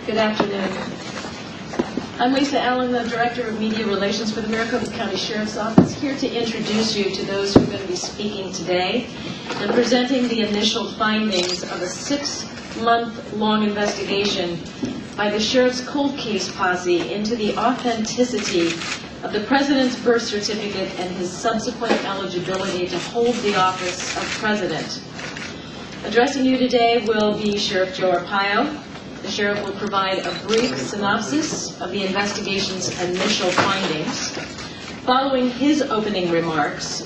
Good afternoon. I'm Lisa Allen, the Director of Media Relations for the Maricopa County Sheriff's Office, here to introduce you to those who are going to be speaking today and presenting the initial findings of a 6-month-long investigation by the Sheriff's Cold Case Posse into the authenticity of the President's birth certificate and his subsequent eligibility to hold the office of President. Addressing you today will be Sheriff Joe Arpaio. The Sheriff will provide a brief synopsis of the investigation's initial findings. Following his opening remarks,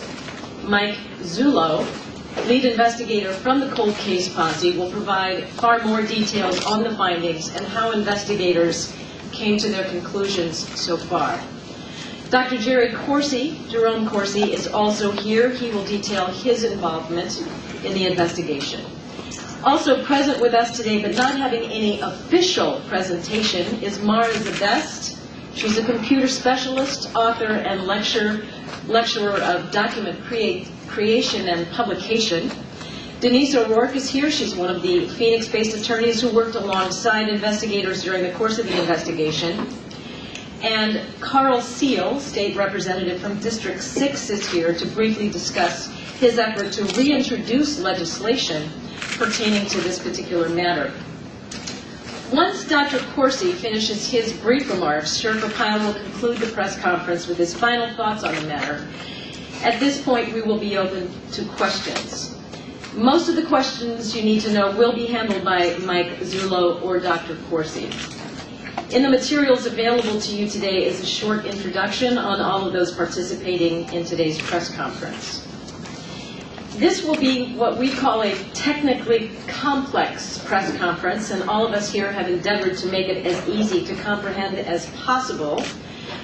Mike Zullo, lead investigator from the Cold Case Posse, will provide far more details on the findings and how investigators came to their conclusions so far. Dr. Jerome Corsi, is also here. He will detail his involvement in the investigation. Also present with us today, but not having any official presentation, is Mara Zabest. She's a computer specialist, author, and lecturer of document creation and publication. Denise O'Rourke is here. She's one of the Phoenix-based attorneys who worked alongside investigators during the course of the investigation. And Carl Seal, state representative from District 6, is here to briefly discuss his effort to reintroduce legislation pertaining to this particular matter. Once Dr. Corsi finishes his brief remarks, Sheriff Arpaio will conclude the press conference with his final thoughts on the matter. At this point, we will be open to questions. Most of the questions you need to know will be handled by Mike Zullo or Dr. Corsi. In the materials available to you today is a short introduction on all of those participating in today's press conference. This will be what we call a technically complex press conference, and all of us here have endeavored to make it as easy to comprehend as possible.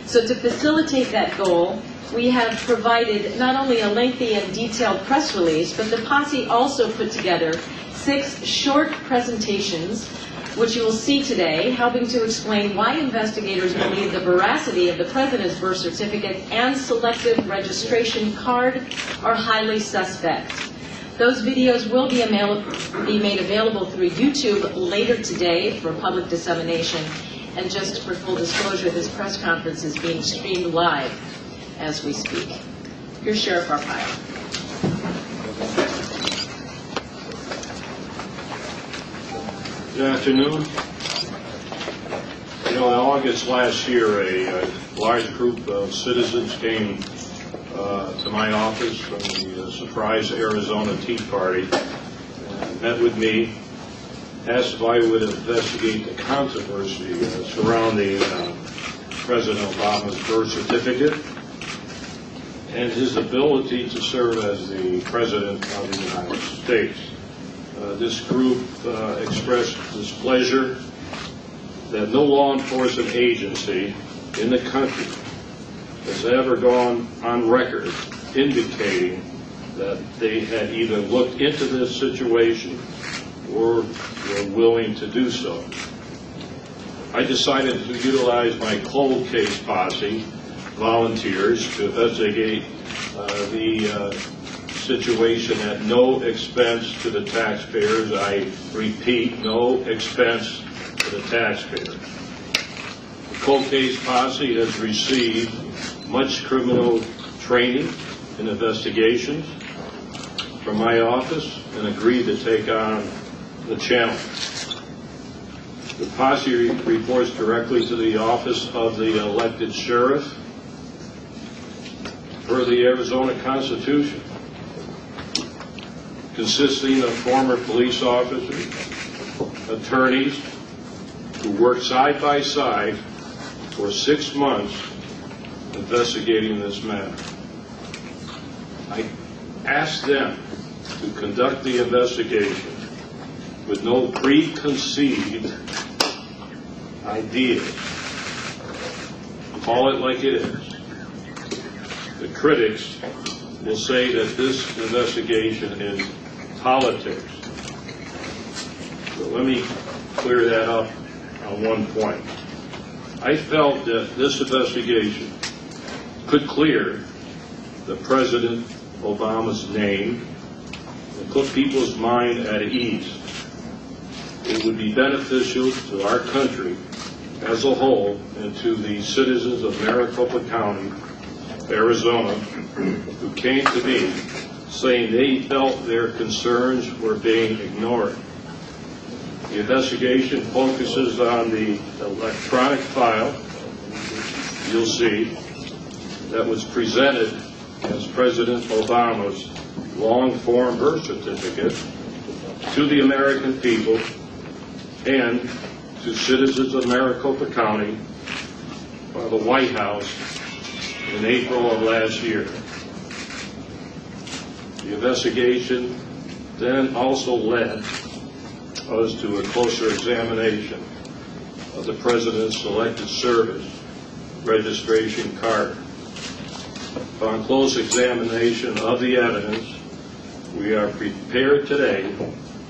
So to facilitate that goal, we have provided not only a lengthy and detailed press release, but the Posse also put together 6 short presentations, which you will see today, helping to explain why investigators believe the veracity of the President's birth certificate and selective registration card are highly suspect. Those videos will be made available through YouTube later today for public dissemination. And just for full disclosure, this press conference is being streamed live as we speak. Here's Sheriff Arpaio. Good afternoon. In August last year, a large group of citizens came to my office from the surprise Arizona Tea Party and met with me, asked if I would investigate the controversy surrounding President Obama's birth certificate and his ability to serve as the President of the United States. This group expressed displeasure that no law enforcement agency in the country has ever gone on record indicating that they had either looked into this situation or were willing to do so. I decided to utilize my cold case posse volunteers to investigate the situation at no expense to the taxpayers. I repeat, no expense to the taxpayers. The cold case posse has received much criminal training and investigations from my office and agreed to take on the challenge. The posse reports directly to the office of the elected sheriff per the Arizona Constitution, consisting of former police officers, attorneys who worked side by side for 6 months investigating this matter. I asked them to conduct the investigation with no preconceived ideas. Call it like it is. The critics will say that this investigation is politics. So let me clear that up on one point. I felt that this investigation could clear the President Obama's name and put people's mind at ease. it would be beneficial to our country as a whole and to the citizens of Maricopa County, Arizona, who came to me saying they felt their concerns were being ignored. The investigation focuses on the electronic file, you'll see, that was presented as President Obama's long-form birth certificate to the American people and to citizens of Maricopa County by the White House in April of last year. The investigation then also led us to a closer examination of the President's Selective Service registration card. Upon close examination of the evidence, we are prepared today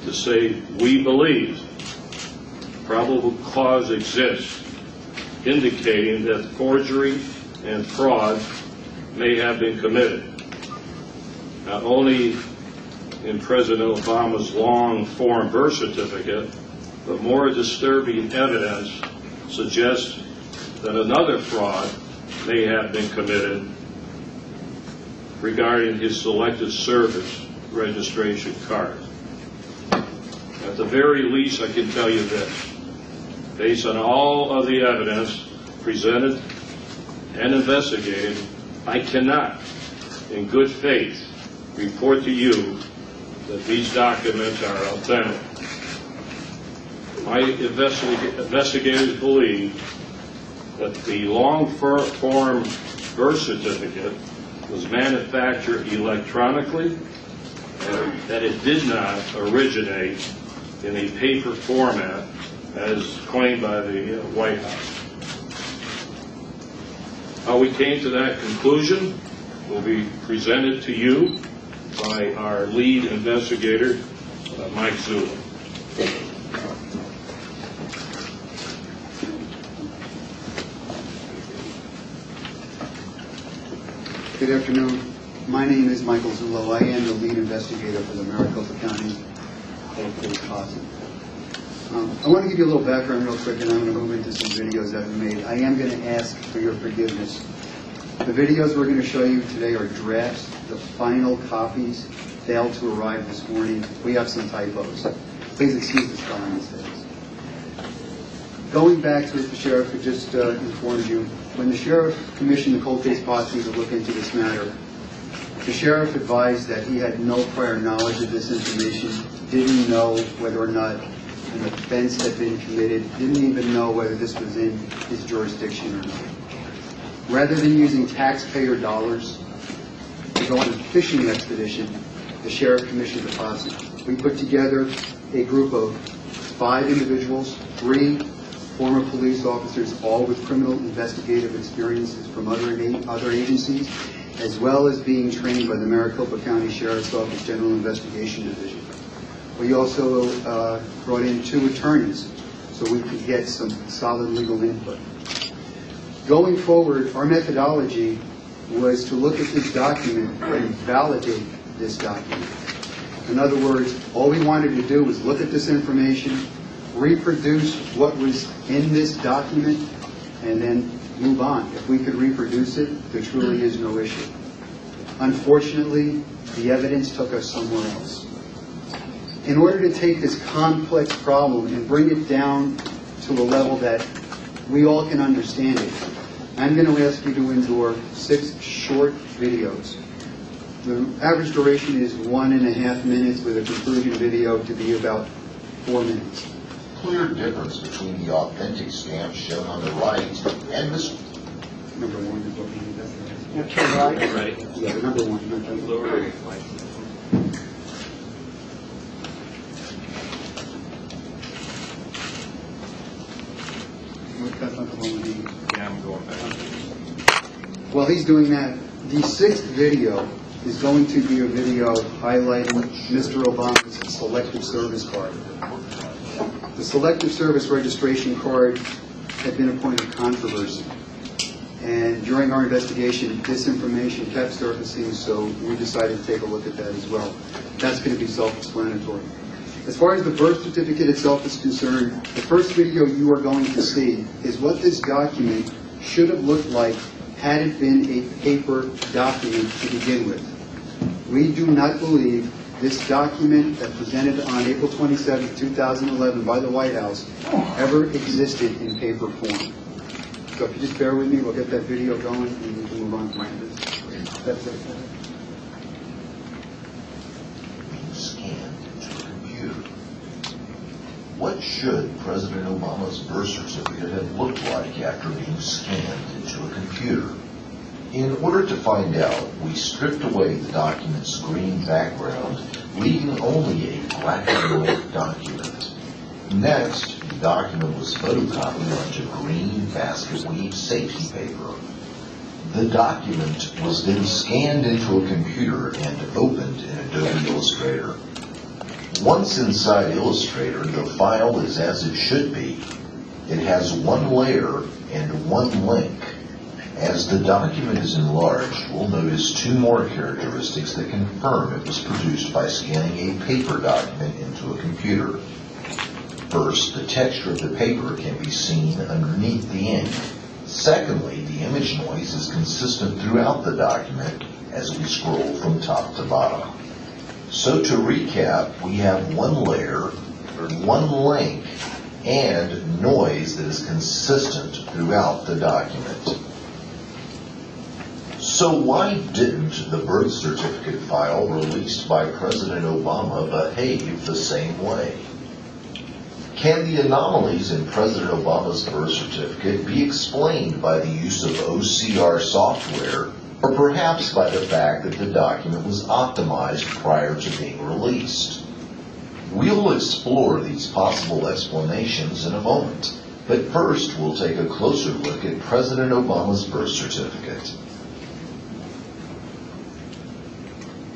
to say we believe probable cause exists, indicating that forgery and fraud may have been committed, not only in President Obama's long-form birth certificate, but more disturbing evidence suggests that another fraud may have been committed regarding his Selective Service registration card. At the very least, I can tell you this. Based on all of the evidence presented and investigated, I cannot, in good faith, report to you that these documents are authentic. My investigators believe that the long-form birth certificate was manufactured electronically and that it did not originate in a paper format as claimed by the White House. How we came to that conclusion will be presented to you by our lead investigator, Mike Zula. Good afternoon. My name is Michael Zullo. I am the lead investigator for the Maricopa County Posse. I want to give you a little background real quick, and I'm going to move into some videos that we made. I am going to ask for your forgiveness. The videos we're going to show you today are drafts. The final copies failed to arrive this morning. We have some typos. Please excuse the spelling mistakes. Going back to what the sheriff had just informed you, when the sheriff commissioned the cold case posse to look into this matter, the sheriff advised that he had no prior knowledge of this information, didn't know whether or not an offense had been committed, didn't even know whether this was in his jurisdiction or not. Rather than using taxpayer dollars to go on a fishing expedition, the sheriff commissioned the posse. We put together a group of 5 individuals, 3 former police officers, all with criminal investigative experiences from other agencies, as well as being trained by the Maricopa County Sheriff's Office General Investigation Division. We also brought in 2 attorneys so we could get some solid legal input. Going forward, our methodology was to look at this document and validate this document. In other words, all we wanted to do was look at this information, reproduce what was in this document, and then move on. If we could reproduce it, there truly is no issue. Unfortunately, the evidence took us somewhere else. In order to take this complex problem and bring it down to a level that we all can understand it, I'm going to ask you to endure 6 short videos. The average duration is 1.5 minutes, with a conclusion video to be about 4 minutes. Clear difference between the authentic stamp shown on the right and this. Number 1 is what we need. Okay, right. Ready? Yeah, the number 1. Lower. That's not the one we need. Yeah, I'm going back. While he's doing that, the 6th video is going to be a video highlighting Mr. Obama's Selective Service card. The Selective Service registration card had been a point of controversy. And during our investigation, this information kept surfacing, so we decided to take a look at that as well. That's going to be self-explanatory. As far as the birth certificate itself is concerned, the first video you are going to see is what this document should have looked like had it been a paper document to begin with. We do not believe this document that presented on April 27, 2011 by the White House ever existed in paper form. So if you just bear with me, we'll get that video going and we can move on from this. That's it. Scanned into a computer. What should President Obama's birth certificate have looked like after being scanned into a computer? In order to find out, we stripped away the document's green background, leaving only a black and white document. Next, the document was photocopied onto green basket weave safety paper. The document was then scanned into a computer and opened in Adobe Illustrator. Once inside Illustrator, the file is as it should be. It has one layer and one link. As the document is enlarged, we'll notice two more characteristics that confirm it was produced by scanning a paper document into a computer. First, the texture of the paper can be seen underneath the ink. Secondly, the image noise is consistent throughout the document as we scroll from top to bottom. So to recap, we have one layer, one link, and noise that is consistent throughout the document. So why didn't the birth certificate file released by President Obama behave the same way? Can the anomalies in President Obama's birth certificate be explained by the use of OCR software, or perhaps by the fact that the document was optimized prior to being released? We'll explore these possible explanations in a moment, but first we'll take a closer look at President Obama's birth certificate.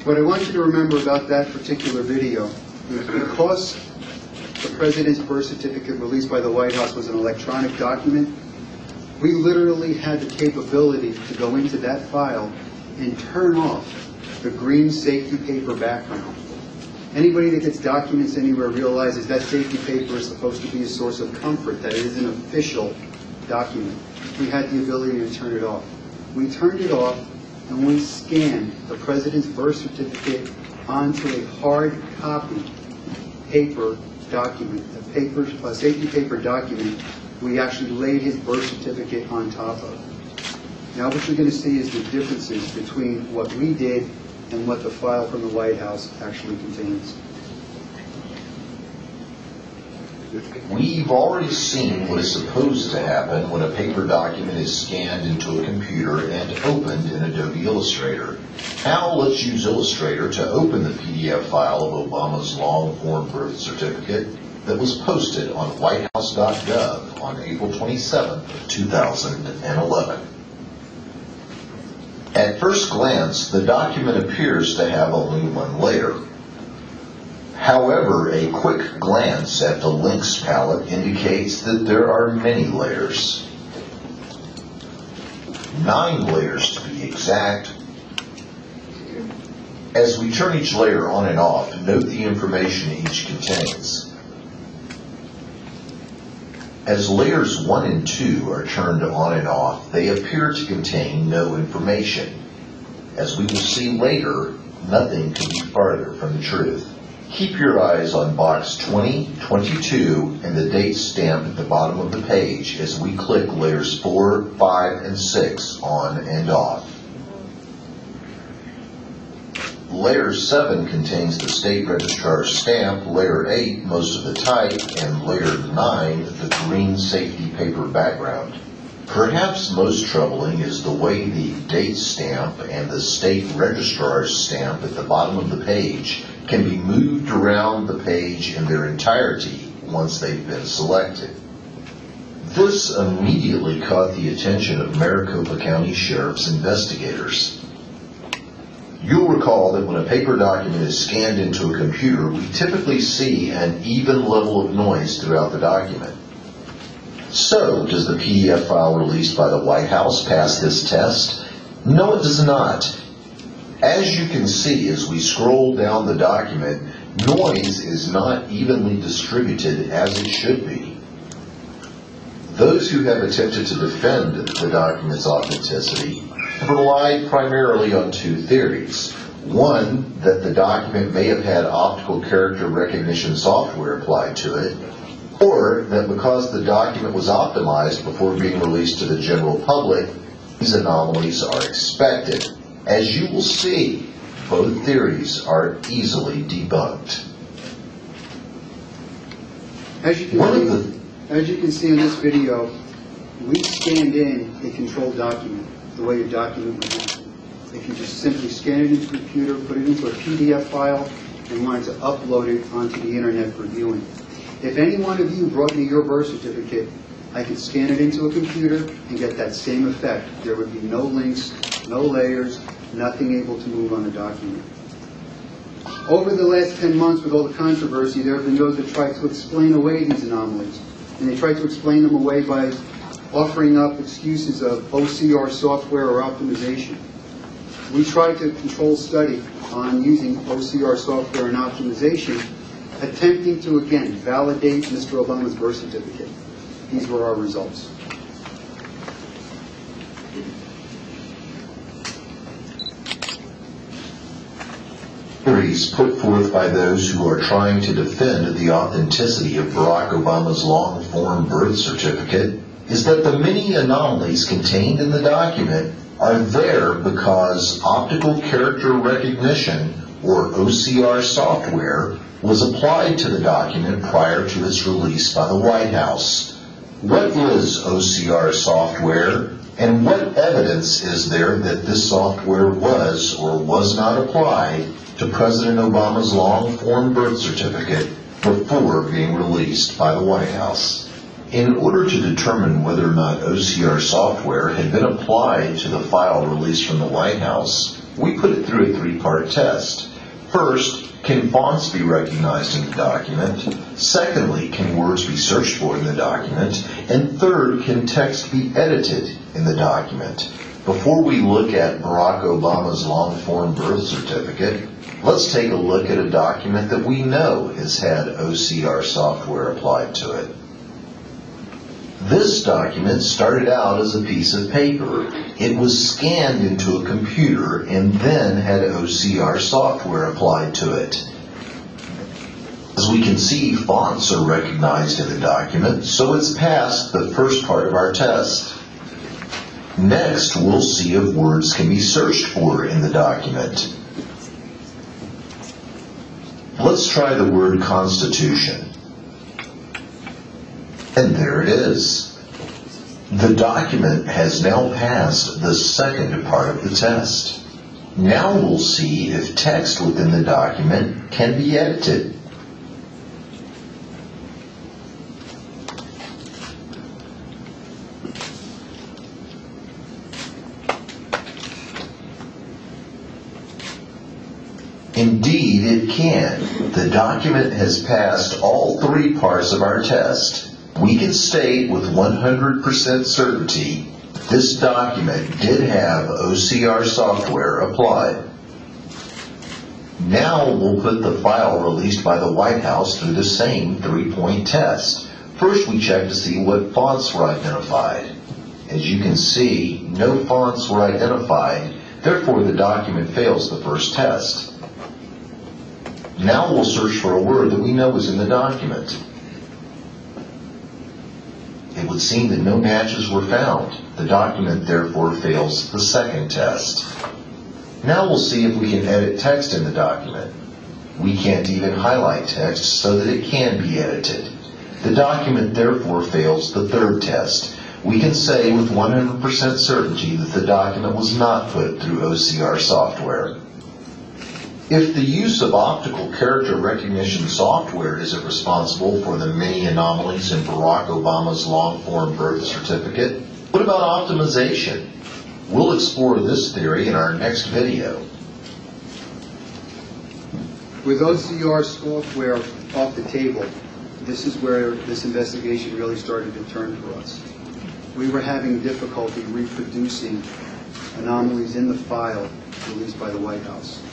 What I want you to remember about that particular video is because the President's birth certificate released by the White House was an electronic document, we literally had the capability to go into that file and turn off the green safety paper background. Anybody that gets documents anywhere realizes that safety paper is supposed to be a source of comfort, that it is an official document. We had the ability to turn it off. We turned it off and we scanned the President's birth certificate onto a hard copy paper document, a safety paper document we actually laid his birth certificate on top of. Now what you're going to see is the differences between what we did and what the file from the White House actually contains. We've already seen what is supposed to happen when a paper document is scanned into a computer and opened in Adobe Illustrator. Now let's use Illustrator to open the PDF file of Obama's long-form birth certificate that was posted on whitehouse.gov on April 27, 2011. At first glance, the document appears to have only one layer. However, a quick glance at the links palette indicates that there are many layers. 9 layers to be exact. As we turn each layer on and off, note the information each contains. As layers 1 and 2 are turned on and off, they appear to contain no information. As we will see later, nothing could be farther from the truth. Keep your eyes on box 20, 22, and the date stamp at the bottom of the page as we click layers 4, 5, and 6 on and off. Layer 7 contains the state registrar's stamp, layer 8 most of the type, and layer 9 the green safety paper background. Perhaps most troubling is the way the date stamp and the state registrar's stamp at the bottom of the page can be moved around the page in their entirety once they've been selected. This immediately caught the attention of Maricopa County Sheriff's investigators. You'll recall that when a paper document is scanned into a computer, we typically see an even level of noise throughout the document. So, does the PDF file released by the White House pass this test? No, it does not. As you can see as we scroll down the document, Noise is not evenly distributed as it should be. Those who have attempted to defend the document's authenticity have relied primarily on two theories. One, that the document may have had optical character recognition software applied to it, or that because the document was optimized before being released to the general public, these anomalies are expected. As you will see, both theories are easily debunked. As you can see in this video, we scanned in a controlled document, the way a document would happen. If you just simply scan it into a computer, put it into a PDF file, and wanted to upload it onto the internet for viewing. If any one of you brought me your birth certificate, I could scan it into a computer and get that same effect. There would be no links, no layers, nothing able to move on the document. Over the last 10 months with all the controversy, there have been those that try to explain away these anomalies. And they try to explain them away by offering up excuses of OCR software or optimization. We tried to control study on using OCR software and optimization, attempting to, again, validate Mr. Obama's birth certificate. These were our results. Theories put forth by those who are trying to defend the authenticity of Barack Obama's long-form birth certificate is that the many anomalies contained in the document are there because optical character recognition, or OCR software, was applied to the document prior to its release by the White House. What is OCR software, and what evidence is there that this software was or was not applied to President Obama's long-form birth certificate before being released by the White House? In order to determine whether or not OCR software had been applied to the file released from the White House, we put it through a three-part test. First, can fonts be recognized in the document? Secondly, can words be searched for in the document? And third, can text be edited in the document? Before we look at Barack Obama's long-form birth certificate, let's take a look at a document that we know has had OCR software applied to it. This document started out as a piece of paper. It was scanned into a computer and then had OCR software applied to it. As we can see, fonts are recognized in the document, so it's passed the first part of our test. Next, we'll see if words can be searched for in the document. Let's try the word Constitution. And there it is. The document has now passed the second part of the test. Now we'll see if text within the document can be edited. Indeed, it can. The document has passed all three parts of our test. We can state with 100% certainty this document did have OCR software applied. Now we'll put the file released by the White House through the same three-point test. First, we check to see what fonts were identified. As you can see, no fonts were identified, therefore the document fails the first test. Now we'll search for a word that we know is in the document. It would seem that no matches were found. The document therefore fails the second test. Now we'll see if we can edit text in the document. We can't even highlight text so that it can be edited. The document therefore fails the third test. We can say with 100% certainty that the document was not put through OCR software. If the use of optical character recognition software isn't responsible for the many anomalies in Barack Obama's long-form birth certificate, what about optimization? We'll explore this theory in our next video. With OCR software off the table, this is where this investigation really started to turn for us. We were having difficulty reproducing anomalies in the file released by the White House.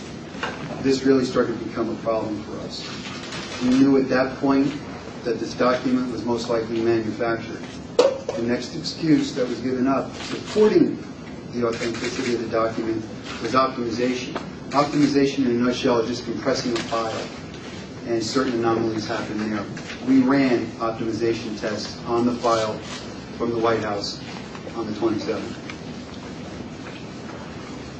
this really started to become a problem for us. We knew at that point that this document was most likely manufactured. The next excuse that was given up supporting the authenticity of the document was optimization. Optimization, in a nutshell, is just compressing a file, and certain anomalies happen there. We ran optimization tests on the file from the White House on the 27th.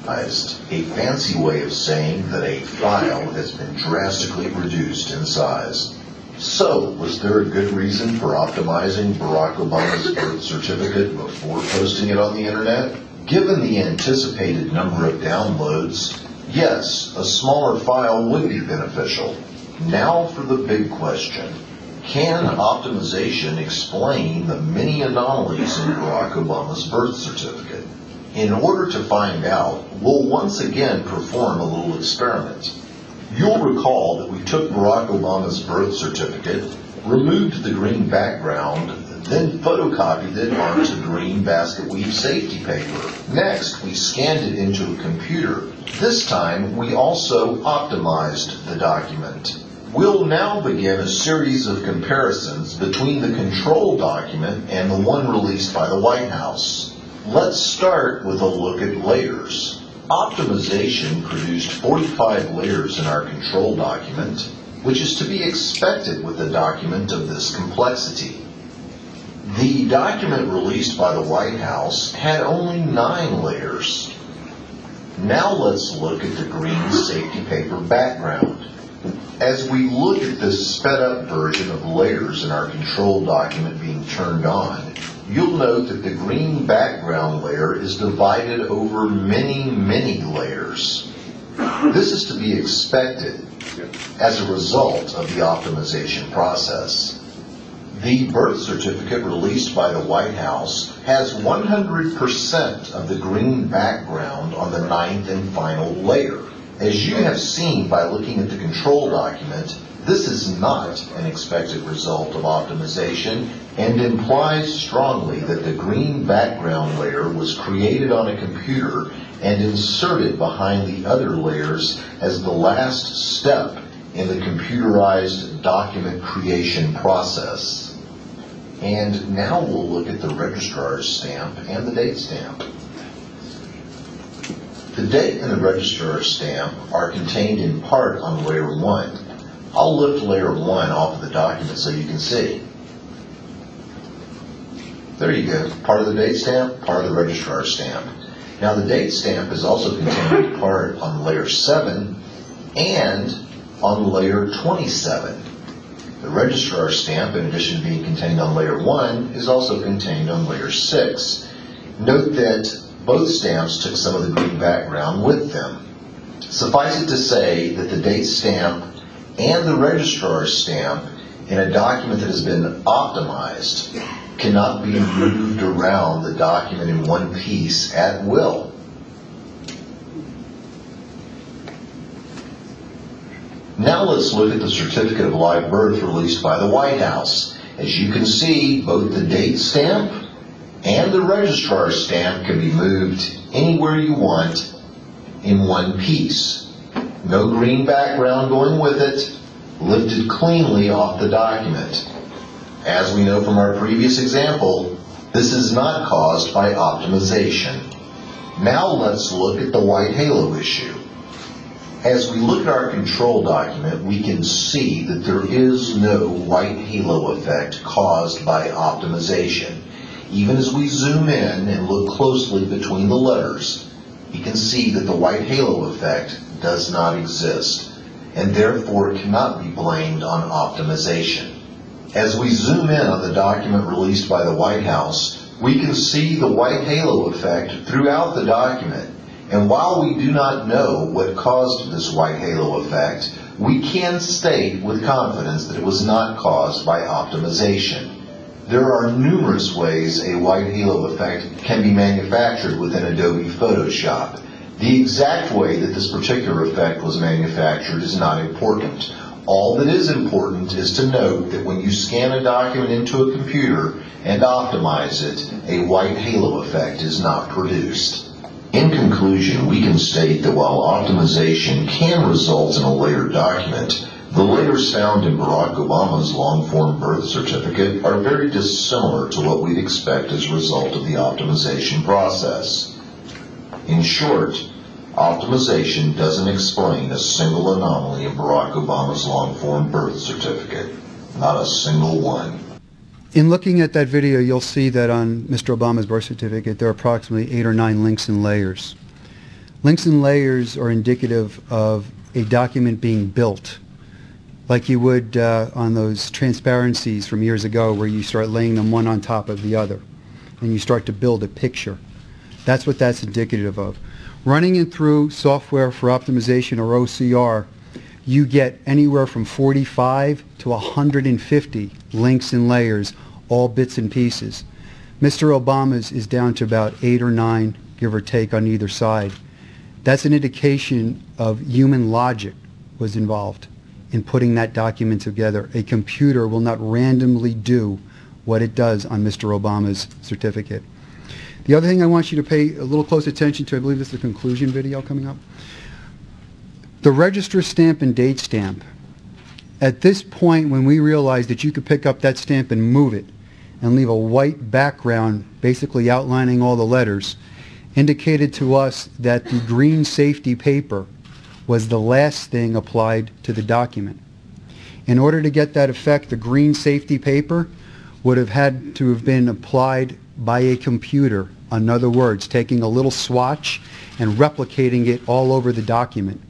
A fancy way of saying that a file has been drastically reduced in size. So, was there a good reason for optimizing Barack Obama's birth certificate before posting it on the internet? Given the anticipated number of downloads, yes, a smaller file would be beneficial. Now for the big question. Can optimization explain the many anomalies in Barack Obama's birth certificate? In order to find out, we'll once again perform a little experiment. You'll recall that we took Barack Obama's birth certificate, removed the green background, then photocopied it onto green basket weave safety paper. Next, we scanned it into a computer. This time, we also optimized the document. We'll now begin a series of comparisons between the control document and the one released by the White House. Let's start with a look at layers. Optimization produced 45 layers in our control document, which is to be expected with a document of this complexity. The document released by the White House had only 9 layers. Now let's look at the green safety paper background. As we look at this sped-up version of layers in our control document being turned on, you'll note that the green background layer is divided over many, many layers. This is to be expected as a result of the optimization process. The birth certificate released by the White House has 100% of the green background on the 9th and final layer. As you have seen by looking at the control document, this is not an expected result of optimization and implies strongly that the green background layer was created on a computer and inserted behind the other layers as the last step in the computerized document creation process. And now we'll look at the registrar's stamp and the date stamp. The date and the registrar's stamp are contained in part on layer 1. I'll lift layer 1 off of the document so you can see. There you go. Part of the date stamp, part of the registrar's stamp. Now the date stamp is also contained in part on layer 7 and on layer 27. The registrar's stamp, in addition to being contained on layer 1, is also contained on layer 6. Note that both stamps took some of the green background with them. Suffice it to say that the date stamp and the registrar's stamp in a document that has been optimized cannot be moved around the document in one piece at will. Now let's look at the certificate of live birth released by the White House. As you can see, both the date stamp and the registrar's stamp can be moved anywhere you want in one piece. No green background going with it, lifted cleanly off the document. As we know from our previous example, this is not caused by optimization. Now let's look at the white halo issue. As we look at our control document, we can see that there is no white halo effect caused by optimization. Even as we zoom in and look closely between the letters, you can see that the white halo effect does not exist, and therefore cannot be blamed on optimization. As we zoom in on the document released by the White House, we can see the white halo effect throughout the document. And while we do not know what caused this white halo effect, we can state with confidence that it was not caused by optimization. There are numerous ways a white halo effect can be manufactured within Adobe Photoshop. The exact way that this particular effect was manufactured is not important. All that is important is to note that when you scan a document into a computer and optimize it, a white halo effect is not produced. In conclusion, we can state that while optimization can result in a layered document, the layers found in Barack Obama's long-form birth certificate are very dissimilar to what we'd expect as a result of the optimization process. In short, optimization doesn't explain a single anomaly in Barack Obama's long-form birth certificate. Not a single one. In looking at that video, you'll see that on Mr. Obama's birth certificate, there are approximately 8 or 9 links and layers. Links and layers are indicative of a document being built, like you would on those transparencies from years ago where you start laying them one on top of the other, and you start to build a picture. That's what that's indicative of. Running it through software for optimization or OCR, you get anywhere from 45 to 150 links and layers, all bits and pieces. Mr. Obama's is down to about 8 or 9, give or take, on either side. That's an indication of human logic was involved in putting that document together. A computer will not randomly do what it does on Mr. Obama's certificate. The other thing I want you to pay a little close attention to, I believe this is the conclusion video coming up. The register stamp and date stamp. At this point, when we realized that you could pick up that stamp and move it and leave a white background basically outlining all the letters, indicated to us that the green safety paper was the last thing applied to the document. In order to get that effect, the green safety paper would have had to have been applied by a computer. In other words, taking a little swatch and replicating it all over the document.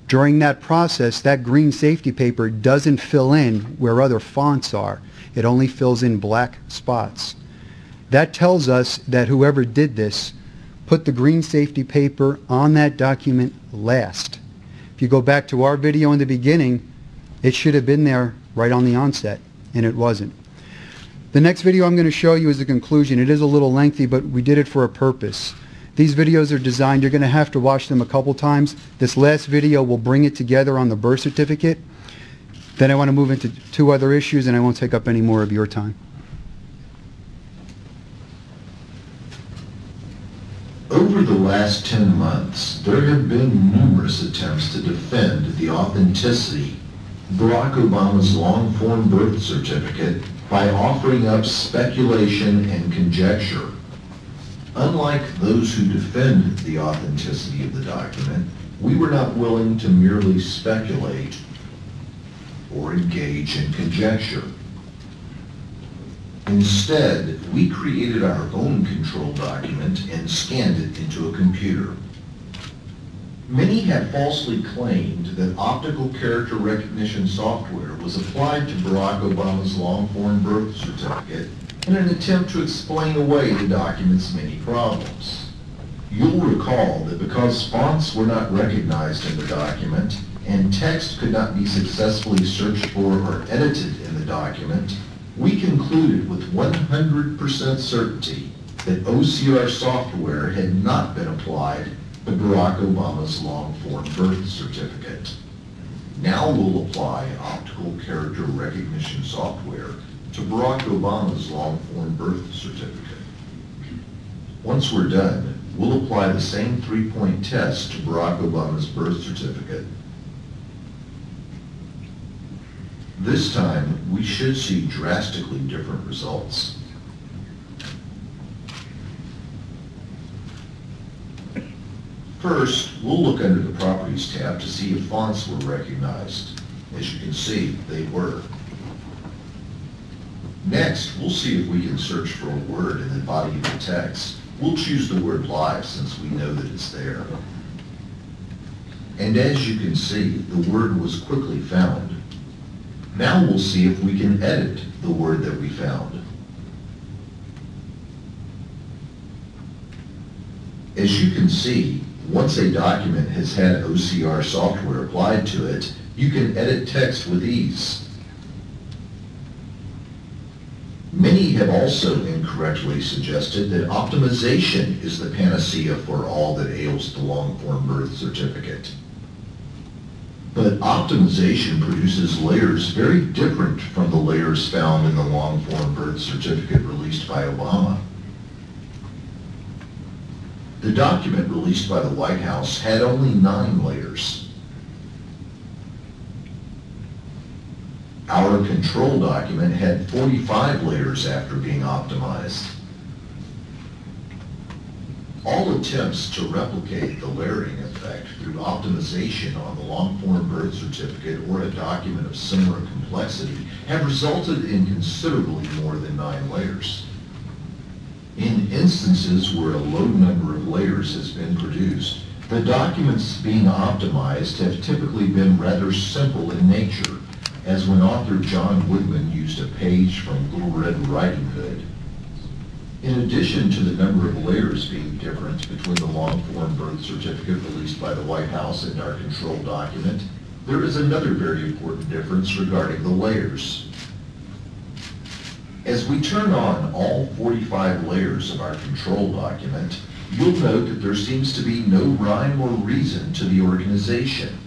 During that process, that green safety paper doesn't fill in where other fonts are. It only fills in black spots. That tells us that whoever did this put the green safety paper on that document last. If you go back to our video in the beginning, it should have been there right on the onset, and it wasn't. The next video I'm going to show you is the conclusion. It is a little lengthy, but we did it for a purpose. These videos are designed, you're going to have to watch them a couple times. This last video will bring it together on the birth certificate. Then I want to move into 2 other issues, and I won't take up any more of your time. Over the last 10 months, there have been numerous attempts to defend the authenticity of Barack Obama's long-form birth certificate by offering up speculation and conjecture. Unlike those who defend the authenticity of the document, we were not willing to merely speculate or engage in conjecture. Instead, we created our own control document and scanned it into a computer. Many have falsely claimed that optical character recognition software was applied to Barack Obama's long-form birth certificate in an attempt to explain away the document's many problems. You'll recall that because fonts were not recognized in the document and text could not be successfully searched for or edited in the document, we concluded with 100% certainty that OCR software had not been applied to Barack Obama's long-form birth certificate. Now we'll apply optical character recognition software to Barack Obama's long-form birth certificate. Once we're done, we'll apply the same 3-point test to Barack Obama's birth certificate. This time, we should see drastically different results. First, we'll look under the Properties tab to see if fonts were recognized. As you can see, they were. Next, we'll see if we can search for a word in the body of the text. We'll choose the word live since we know that it's there. And as you can see, the word was quickly found. Now we'll see if we can edit the word that we found. As you can see, once a document has had OCR software applied to it, you can edit text with ease. Many have also incorrectly suggested that optimization is the panacea for all that ails the long-form birth certificate. But optimization produces layers very different from the layers found in the long-form birth certificate released by Obama. The document released by the White House had only 9 layers. Our control document had 45 layers after being optimized. All attempts to replicate the layering effect through optimization on the long-form birth certificate or a document of similar complexity have resulted in considerably more than 9 layers. In instances where a low number of layers has been produced, the documents being optimized have typically been rather simple in nature, as when author John Woodman used a page from Little Red Riding Hood. In addition to the number of layers being different between the long-form birth certificate released by the White House and our control document, there is another very important difference regarding the layers. As we turn on all 45 layers of our control document, you'll note that there seems to be no rhyme or reason to the organization.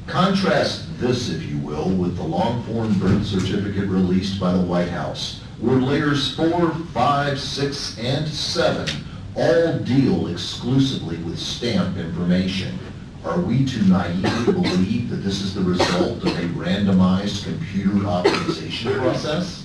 Contrast this, if you will, with the long-form birth certificate released by the White House, where layers 4, 5, 6, and 7 all deal exclusively with stamp information. Are we to naively believe that this is the result of a randomized computer optimization process?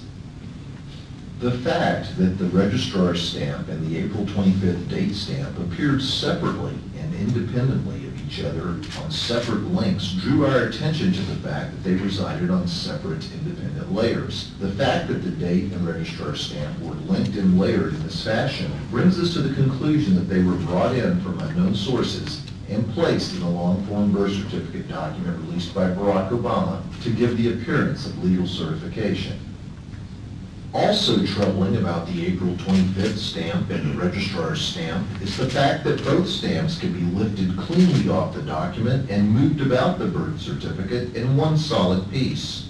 The fact that the registrar stamp and the April 25th date stamp appeared separately and independently of each other on separate links drew our attention to the fact that they resided on separate independent layers. The fact that the date and registrar stamp were linked and layered in this fashion brings us to the conclusion that they were brought in from unknown sources and placed in a long-form birth certificate document released by Barack Obama to give the appearance of legal certification. Also troubling about the April 25th stamp and the registrar's stamp is the fact that both stamps can be lifted cleanly off the document and moved about the birth certificate in one solid piece.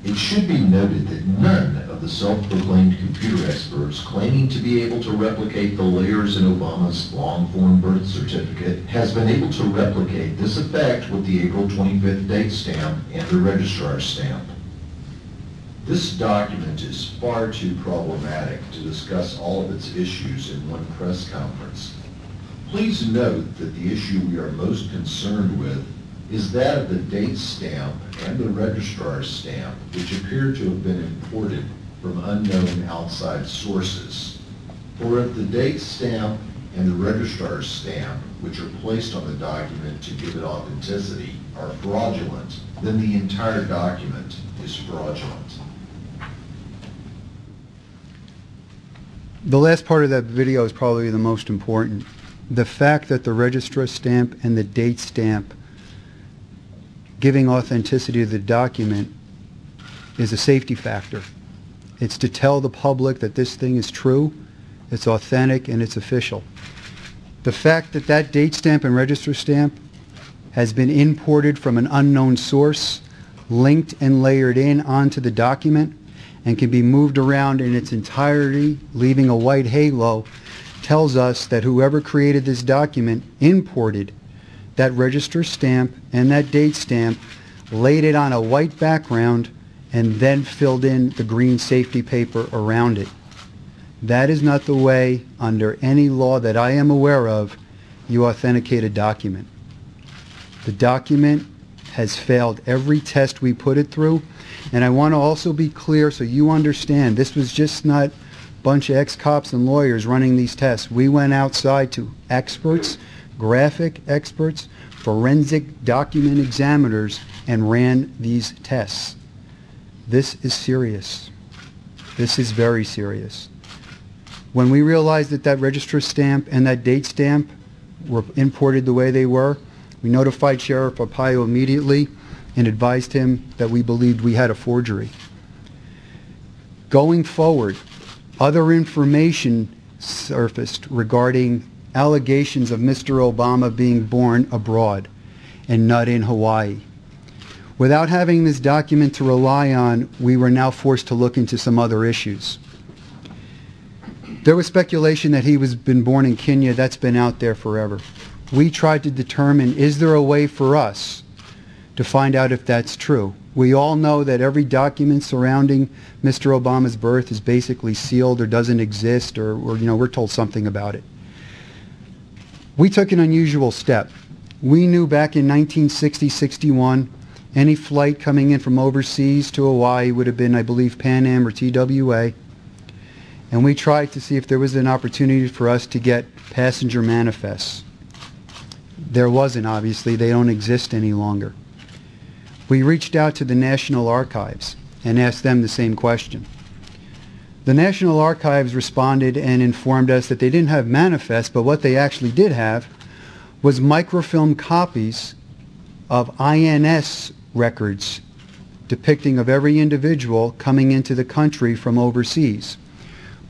It should be noted that none of the self-proclaimed computer experts claiming to be able to replicate the layers in Obama's long-form birth certificate has been able to replicate this effect with the April 25th date stamp and the registrar's stamp. This document is far too problematic to discuss all of its issues in one press conference. Please note that the issue we are most concerned with is that of the date stamp and the registrar's stamp, which appear to have been imported from unknown outside sources. For if the date stamp and the registrar's stamp, which are placed on the document to give it authenticity, are fraudulent, then the entire document is fraudulent. The last part of that video is probably the most important. The fact that the registrar stamp and the date stamp giving authenticity to the document is a safety factor. It's to tell the public that this thing is true, it's authentic, and it's official. The fact that that date stamp and register stamp has been imported from an unknown source, linked and layered in onto the document, and can be moved around in its entirety, leaving a white halo, tells us that whoever created this document imported that register stamp and that date stamp, laid it on a white background, and then filled in the green safety paper around it. That is not the way, under any law that I am aware of, you authenticate a document. The document has failed every test we put it through. And I want to also be clear so you understand, this was just not a bunch of ex-cops and lawyers running these tests. We went outside to experts, graphic experts, forensic document examiners, and ran these tests. This is serious. This is very serious. When we realized that that register stamp and that date stamp were imported the way they were, we notified Sheriff Arpaio immediately and advised him that we believed we had a forgery. Going forward, other information surfaced regarding allegations of Mr. Obama being born abroad and not in Hawaii. Without having this document to rely on, we were now forced to look into some other issues. There was speculation that he was been born in Kenya. That's been out there forever. We tried to determine, is there a way for us to find out if that's true? We all know that every document surrounding Mr. Obama's birth is basically sealed or doesn't exist, or we're told something about it. We took an unusual step. We knew back in 1960-61 any flight coming in from overseas to Hawaii would have been, I believe, Pan Am or TWA. And we tried to see if there was an opportunity for us to get passenger manifests. There wasn't, obviously. They don't exist any longer. We reached out to the National Archives and asked them the same question. The National Archives responded and informed us that they didn't have manifests, but what they actually did have was microfilm copies of INS records depicting of every individual coming into the country from overseas.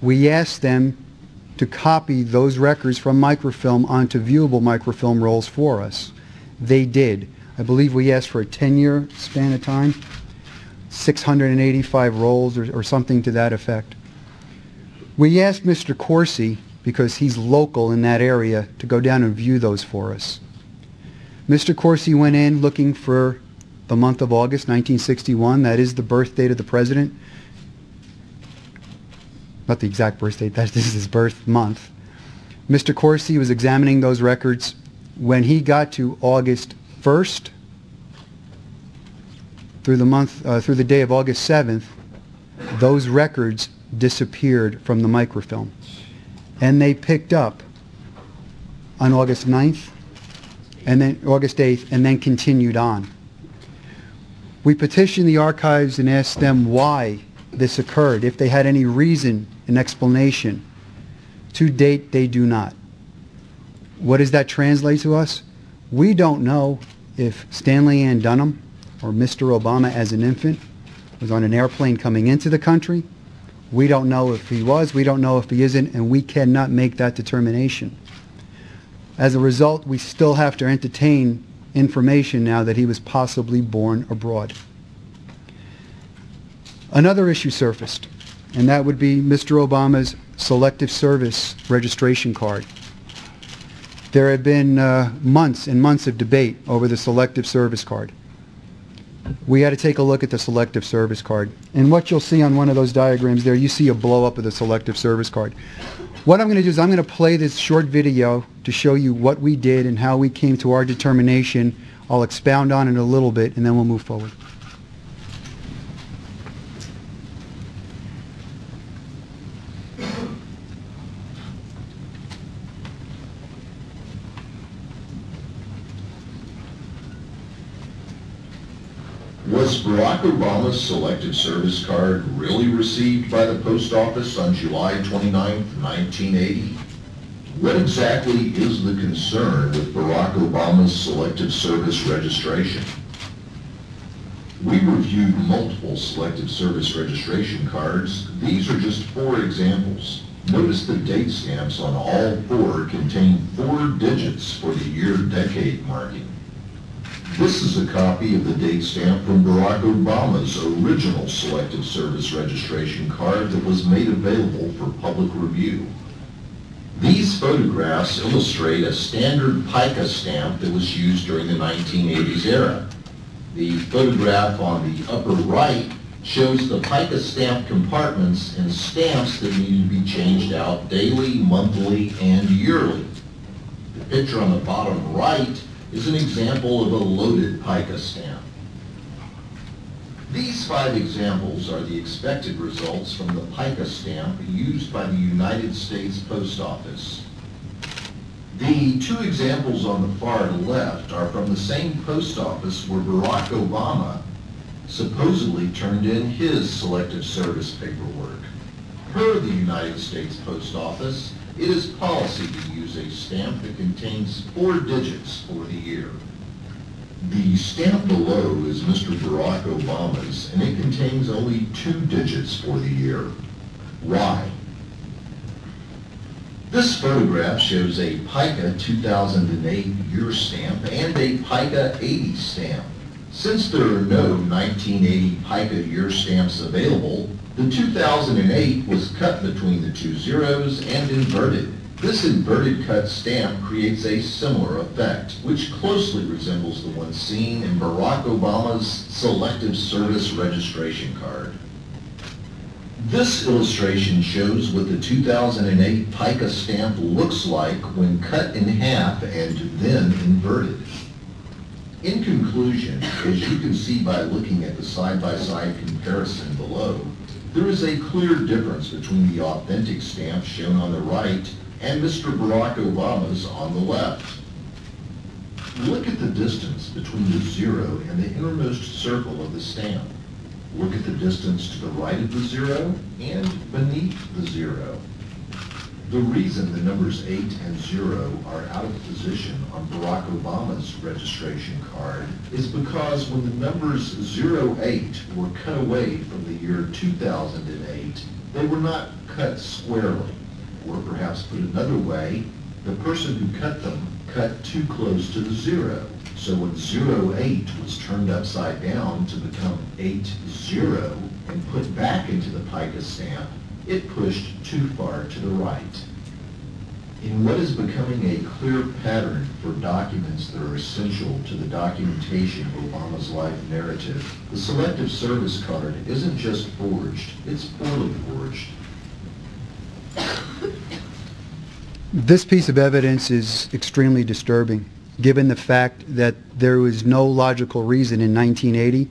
We asked them to copy those records from microfilm onto viewable microfilm rolls for us. They did. I believe we asked for a 10-year span of time, 685 rolls or something to that effect. We asked Mr. Corsi, because he's local in that area, to go down and view those for us. Mr. Corsi went in looking for the month of August 1961. That is the birth date of the president. Not the exact birth date, this is his birth month. Mr. Corsi was examining those records. When he got to August 1st through the day of August 7th, those records disappeared from the microfilm. And they picked up on August 9th and then August 8th and then continued on. We petitioned the archives and asked them why this occurred, if they had any reason, an explanation. To date, they do not. What does that translate to us? We don't know if Stanley Ann Dunham or Mr. Obama as an infant was on an airplane coming into the country. We don't know if he was, we don't know if he isn't, and we cannot make that determination. As a result, we still have to entertain information now that he was possibly born abroad. Another issue surfaced, and that would be Mr. Obama's Selective Service registration card. There have been months and months of debate over the Selective Service card. We had to take a look at the Selective Service card. And what you'll see on one of those diagrams there, you see a blow-up of the Selective Service card. What I'm going to do is I'm going to play this short video to show you what we did and how we came to our determination. I'll expound on it a little bit, and then we'll move forward. Was Barack Obama's Selective Service card really received by the post office on July 29, 1980? What exactly is the concern with Barack Obama's Selective Service registration? We reviewed multiple Selective Service registration cards. These are just 4 examples. Notice the date stamps on all 4 contain 4 digits for the year-decade marking. This is a copy of the date stamp from Barack Obama's original Selective Service registration card that was made available for public review. These photographs illustrate a standard pica stamp that was used during the 1980s era. The photograph on the upper right shows the pica stamp compartments and stamps that need to be changed out daily, monthly, and yearly. The picture on the bottom right is an example of a loaded pica stamp. These 5 examples are the expected results from the pica stamp used by the United States Post Office. The 2 examples on the far left are from the same post office where Barack Obama supposedly turned in his Selective Service paperwork. Per the United States Post Office, it is policy to use a stamp that contains 4 digits for the year. The stamp below is Mr. Barack Obama's, and it contains only 2 digits for the year. Why? This photograph shows a pica 2008 year stamp and a pica 80 stamp. Since there are no 1980 pica year stamps available, the 2008 was cut between the 2 zeros and inverted. This inverted cut stamp creates a similar effect, which closely resembles the one seen in Barack Obama's Selective Service registration card. This illustration shows what the 2008 pica stamp looks like when cut in half and then inverted. In conclusion, as you can see by looking at the side-by-side comparison below, there is a clear difference between the authentic stamp shown on the right and Mr. Barack Obama's on the left. Look at the distance between the 0 and the innermost circle of the stamp. Look at the distance to the right of the 0 and beneath the 0. The reason the numbers 8 and 0 are out of position on Barack Obama's registration card is because when the numbers 08 were cut away from the year 2008, they were not cut squarely. Or perhaps put another way, the person who cut them cut too close to the 0. So when 08 was turned upside down to become 80 and put back into the pica stamp, it pushed too far to the right. In what is becoming a clear pattern for documents that are essential to the documentation of Obama's life narrative, the Selective Service card isn't just forged, it's poorly forged. This piece of evidence is extremely disturbing, given the fact that there was no logical reason in 1980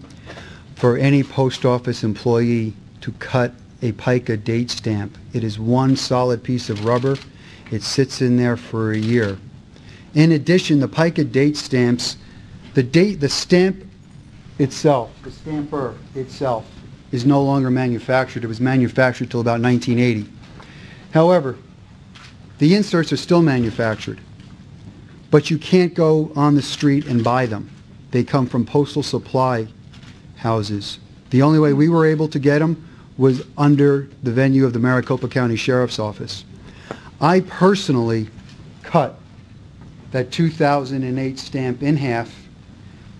for any post office employee to cut a pica date stamp. It is one solid piece of rubber. It sits in there for a year. In addition, the pica date stamps, the stamp itself, the stamper itself, is no longer manufactured. It was manufactured till about 1980. However, the inserts are still manufactured, but you can't go on the street and buy them. They come from postal supply houses. The only way we were able to get them was under the venue of the Maricopa County Sheriff's Office. I personally cut that 2008 stamp in half,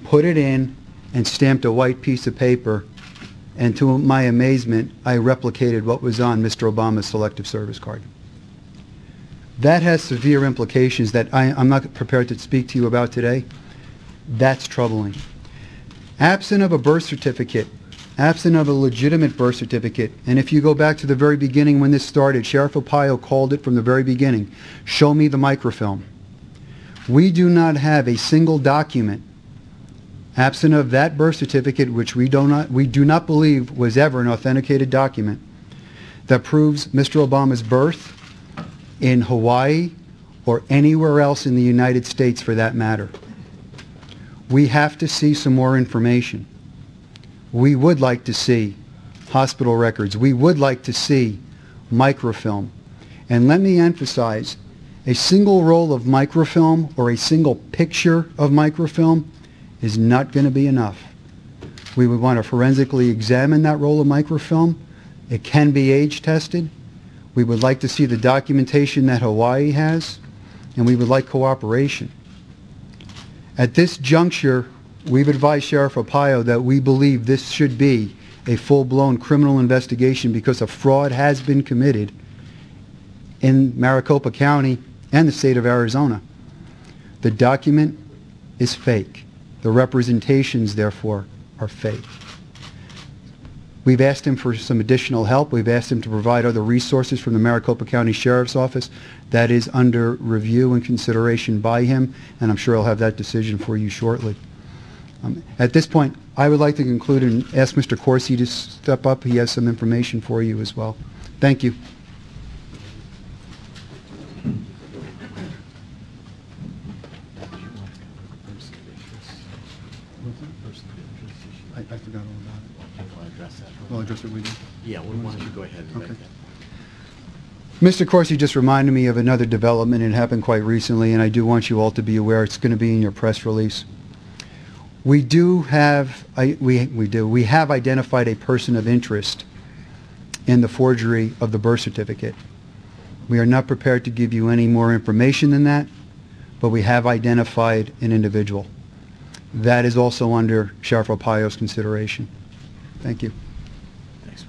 put it in, and stamped a white piece of paper, and to my amazement, I replicated what was on Mr. Obama's Selective Service card. That has severe implications that I'm not prepared to speak to you about today. That's troubling. Absent of a birth certificate, absent of a legitimate birth certificate, and if you go back to the very beginning when this started, Sheriff Arpaio called it from the very beginning, show me the microfilm. We do not have a single document, absent of that birth certificate, which we do not believe was ever an authenticated document, that proves Mr. Obama's birth in Hawaii or anywhere else in the United States for that matter. We have to see some more information. We would like to see hospital records. We would like to see microfilm. And let me emphasize, a single roll of microfilm or a single picture of microfilm is not going to be enough. We would want to forensically examine that roll of microfilm. It can be age tested. We would like to see the documentation that Hawaii has, and we would like cooperation. At this juncture, we've advised Sheriff Arpaio that we believe this should be a full-blown criminal investigation because a fraud has been committed in Maricopa County and the state of Arizona. The document is fake. The representations, therefore, are fake. We've asked him for some additional help. We've asked him to provide other resources from the Maricopa County Sheriff's Office. That is under review and consideration by him, and I'm sure I'll have that decision for you shortly. At this point, I would like to conclude and ask Mr. Corsi to step up. He has some information for you as well. Thank you. I forgot all about it. I'll address that. Well, address it with you. Yeah, why don't you go ahead and Okay. make that. Mr. Corsi just reminded me of another development. It happened quite recently, and I do want you all to be aware. It's going to be in your press release. We have identified a person of interest in the forgery of the birth certificate. We are not prepared to give you any more information than that, but we have identified an individual. That is also under Sheriff Arpaio's consideration. Thank you. Thanks,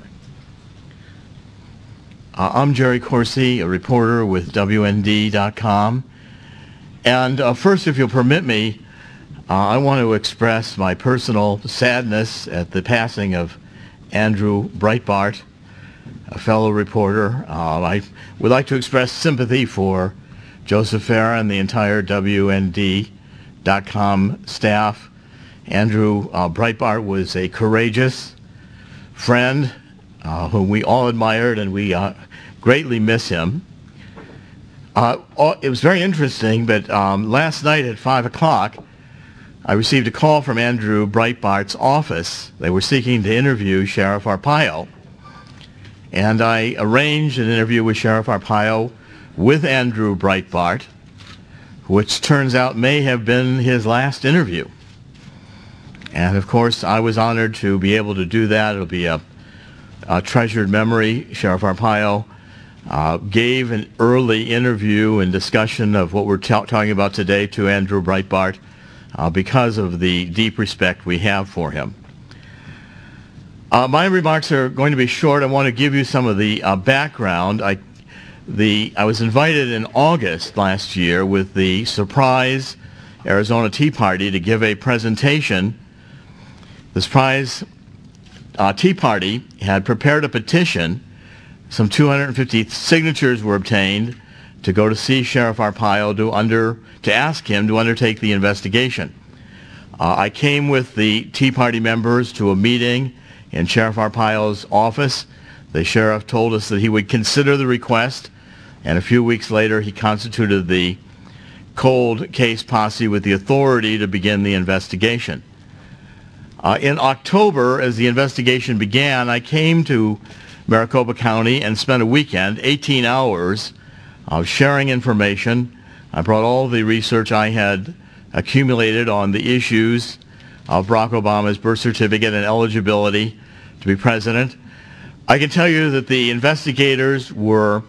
I'm Jerry Corsi, a reporter with WND.com. And first, if you'll permit me, I want to express my personal sadness at the passing of Andrew Breitbart, a fellow reporter. I would like to express sympathy for Joseph Farah and the entire WND.com staff. Andrew Breitbart was a courageous friend whom we all admired, and we greatly miss him. It was very interesting, but last night at 5 o'clock, I received a call from Andrew Breitbart's office. They were seeking to interview Sheriff Arpaio. And I arranged an interview with Sheriff Arpaio with Andrew Breitbart, which turns out may have been his last interview. And of course, I was honored to be able to do that. It'll be a treasured memory. Sheriff Arpaio gave an early interview and discussion of what we're talking about today to Andrew Breitbart because of the deep respect we have for him. My remarks are going to be short. I want to give you some of the background. I was invited in August last year with the Surprise Arizona Tea Party to give a presentation. The Surprise Tea Party had prepared a petition. Some 250 signatures were obtained to go to see Sheriff Arpaio to ask him to undertake the investigation. I came with the Tea Party members to a meeting in Sheriff Arpaio's office. The sheriff told us that he would consider the request, and a few weeks later he constituted the cold case posse with the authority to begin the investigation. In October, as the investigation began, I came to Maricopa County and spent a weekend, 18 hours, sharing information. I brought all the research I had accumulated on the issues of Barack Obama's birth certificate and eligibility to be president. I can tell you that the investigators were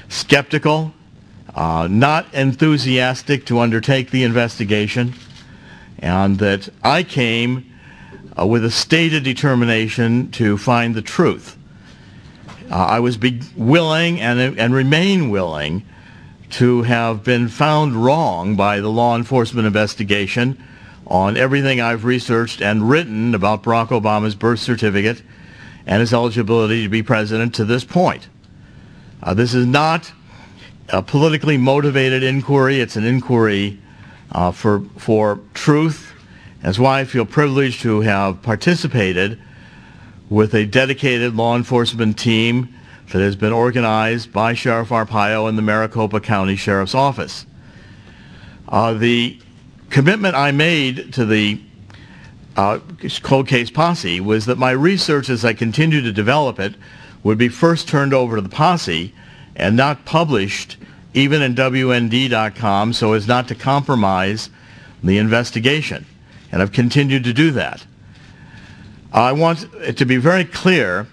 skeptical, not enthusiastic to undertake the investigation, and that I came with a stated determination to find the truth. I was willing and remain willing to have been found wrong by the law enforcement investigation on everything I've researched and written about Barack Obama's birth certificate and his eligibility to be president to this point. This is not a politically motivated inquiry. It's an inquiry for truth. That's why I feel privileged to have participated with a dedicated law enforcement team that has been organized by Sheriff Arpaio and the Maricopa County Sheriff's Office. The commitment I made to the cold case posse was that my research, as I continue to develop it, would be first turned over to the posse and not published even in WND.com so as not to compromise the investigation. And I've continued to do that. I want it to be very clear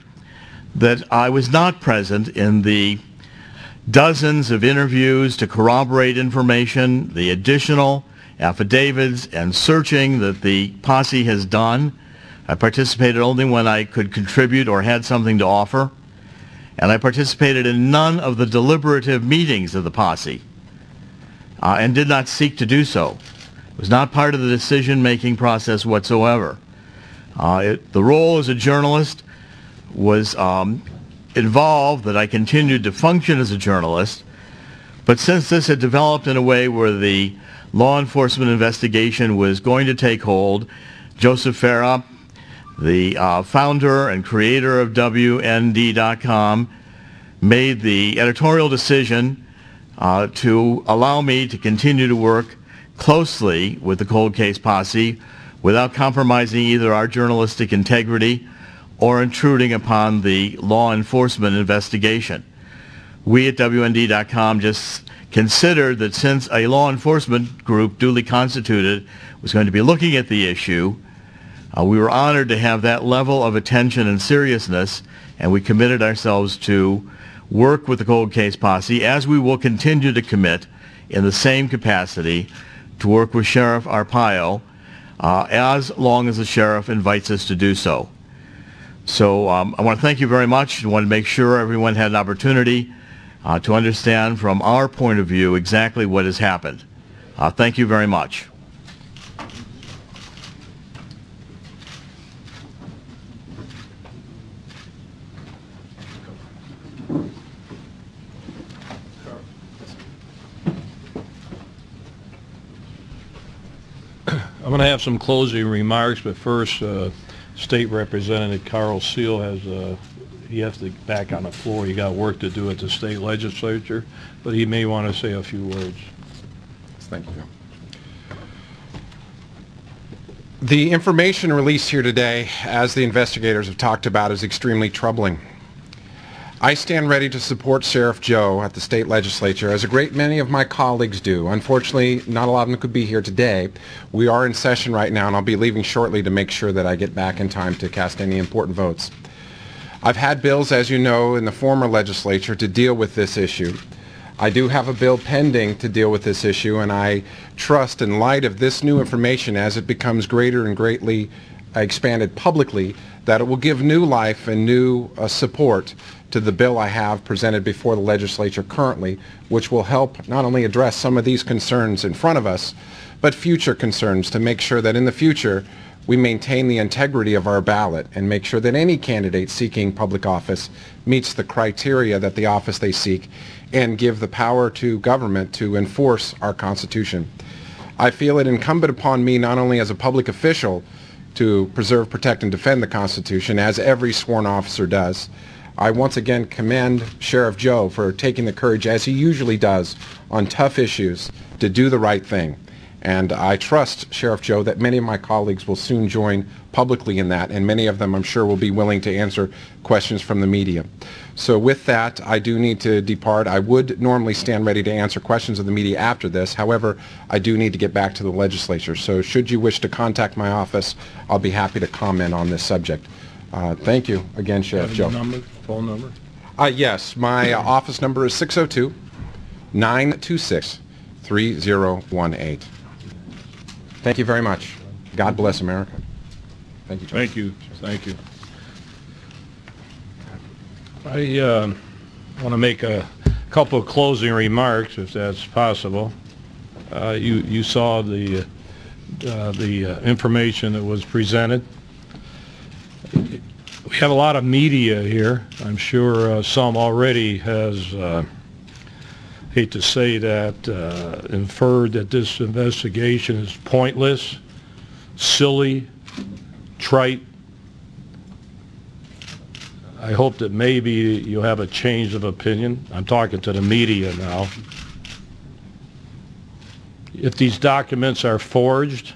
that I was not present in the dozens of interviews to corroborate information, the additional affidavits and searching that the posse has done. I participated only when I could contribute or had something to offer. And I participated in none of the deliberative meetings of the posse and did not seek to do so. It was not part of the decision-making process whatsoever. The role as a journalist was involved that I continued to function as a journalist, but since this had developed in a way where the law enforcement investigation was going to take hold, Joseph Farah, the founder and creator of WND.com, made the editorial decision to allow me to continue to work closely with the cold case posse without compromising either our journalistic integrity or intruding upon the law enforcement investigation. We at WND.com just considered that since a law enforcement group duly constituted was going to be looking at the issue, we were honored to have that level of attention and seriousness, and we committed ourselves to work with the cold case posse, as we will continue to commit in the same capacity to work with Sheriff Arpaio as long as the sheriff invites us to do so. So I want to thank you very much. I want to make sure everyone had an opportunity to understand from our point of view exactly what has happened. Thank you very much. I'm going to have some closing remarks, but first, State Representative Carl Seal he has to get back on the floor. He got work to do at the state legislature, but he may want to say a few words. Thank you. The information released here today, as the investigators have talked about, is extremely troubling. I stand ready to support Sheriff Joe at the state legislature, as a great many of my colleagues do. Unfortunately, not a lot of them could be here today. We are in session right now, and I'll be leaving shortly to make sure that I get back in time to cast any important votes. I've had bills, as you know, in the former legislature to deal with this issue. I do have a bill pending to deal with this issue, and I trust, in light of this new information, as it becomes greater and greatly expanded publicly, that it will give new life and new support to the bill I have presented before the legislature currently, which will help not only address some of these concerns in front of us, but future concerns to make sure that in the future we maintain the integrity of our ballot and make sure that any candidate seeking public office meets the criteria that the office they seek, and give the power to government to enforce our Constitution. I feel it incumbent upon me, not only as a public official, to preserve, protect, and defend the Constitution, as every sworn officer does. I once again commend Sheriff Joe for taking the courage, as he usually does, on tough issues to do the right thing. And I trust, Sheriff Joe, that many of my colleagues will soon join publicly in that, and many of them, I'm sure, will be willing to answer questions from the media. So with that, I do need to depart. I would normally stand ready to answer questions of the media after this. However, I do need to get back to the legislature. So should you wish to contact my office, I'll be happy to comment on this subject. Thank you again, Sheriff Joe. Phone number? Yes, my office number is 602-926-3018. Thank you very much. God bless America. Thank you, Joe. Thank you. Thank you. I want to make a couple of closing remarks, if that's possible. You saw the information that was presented. We have a lot of media here. I'm sure some already has, hate to say that, inferred that this investigation is pointless, silly, trite. I hope that maybe you'll have a change of opinion. I'm talking to the media now. If these documents are forged,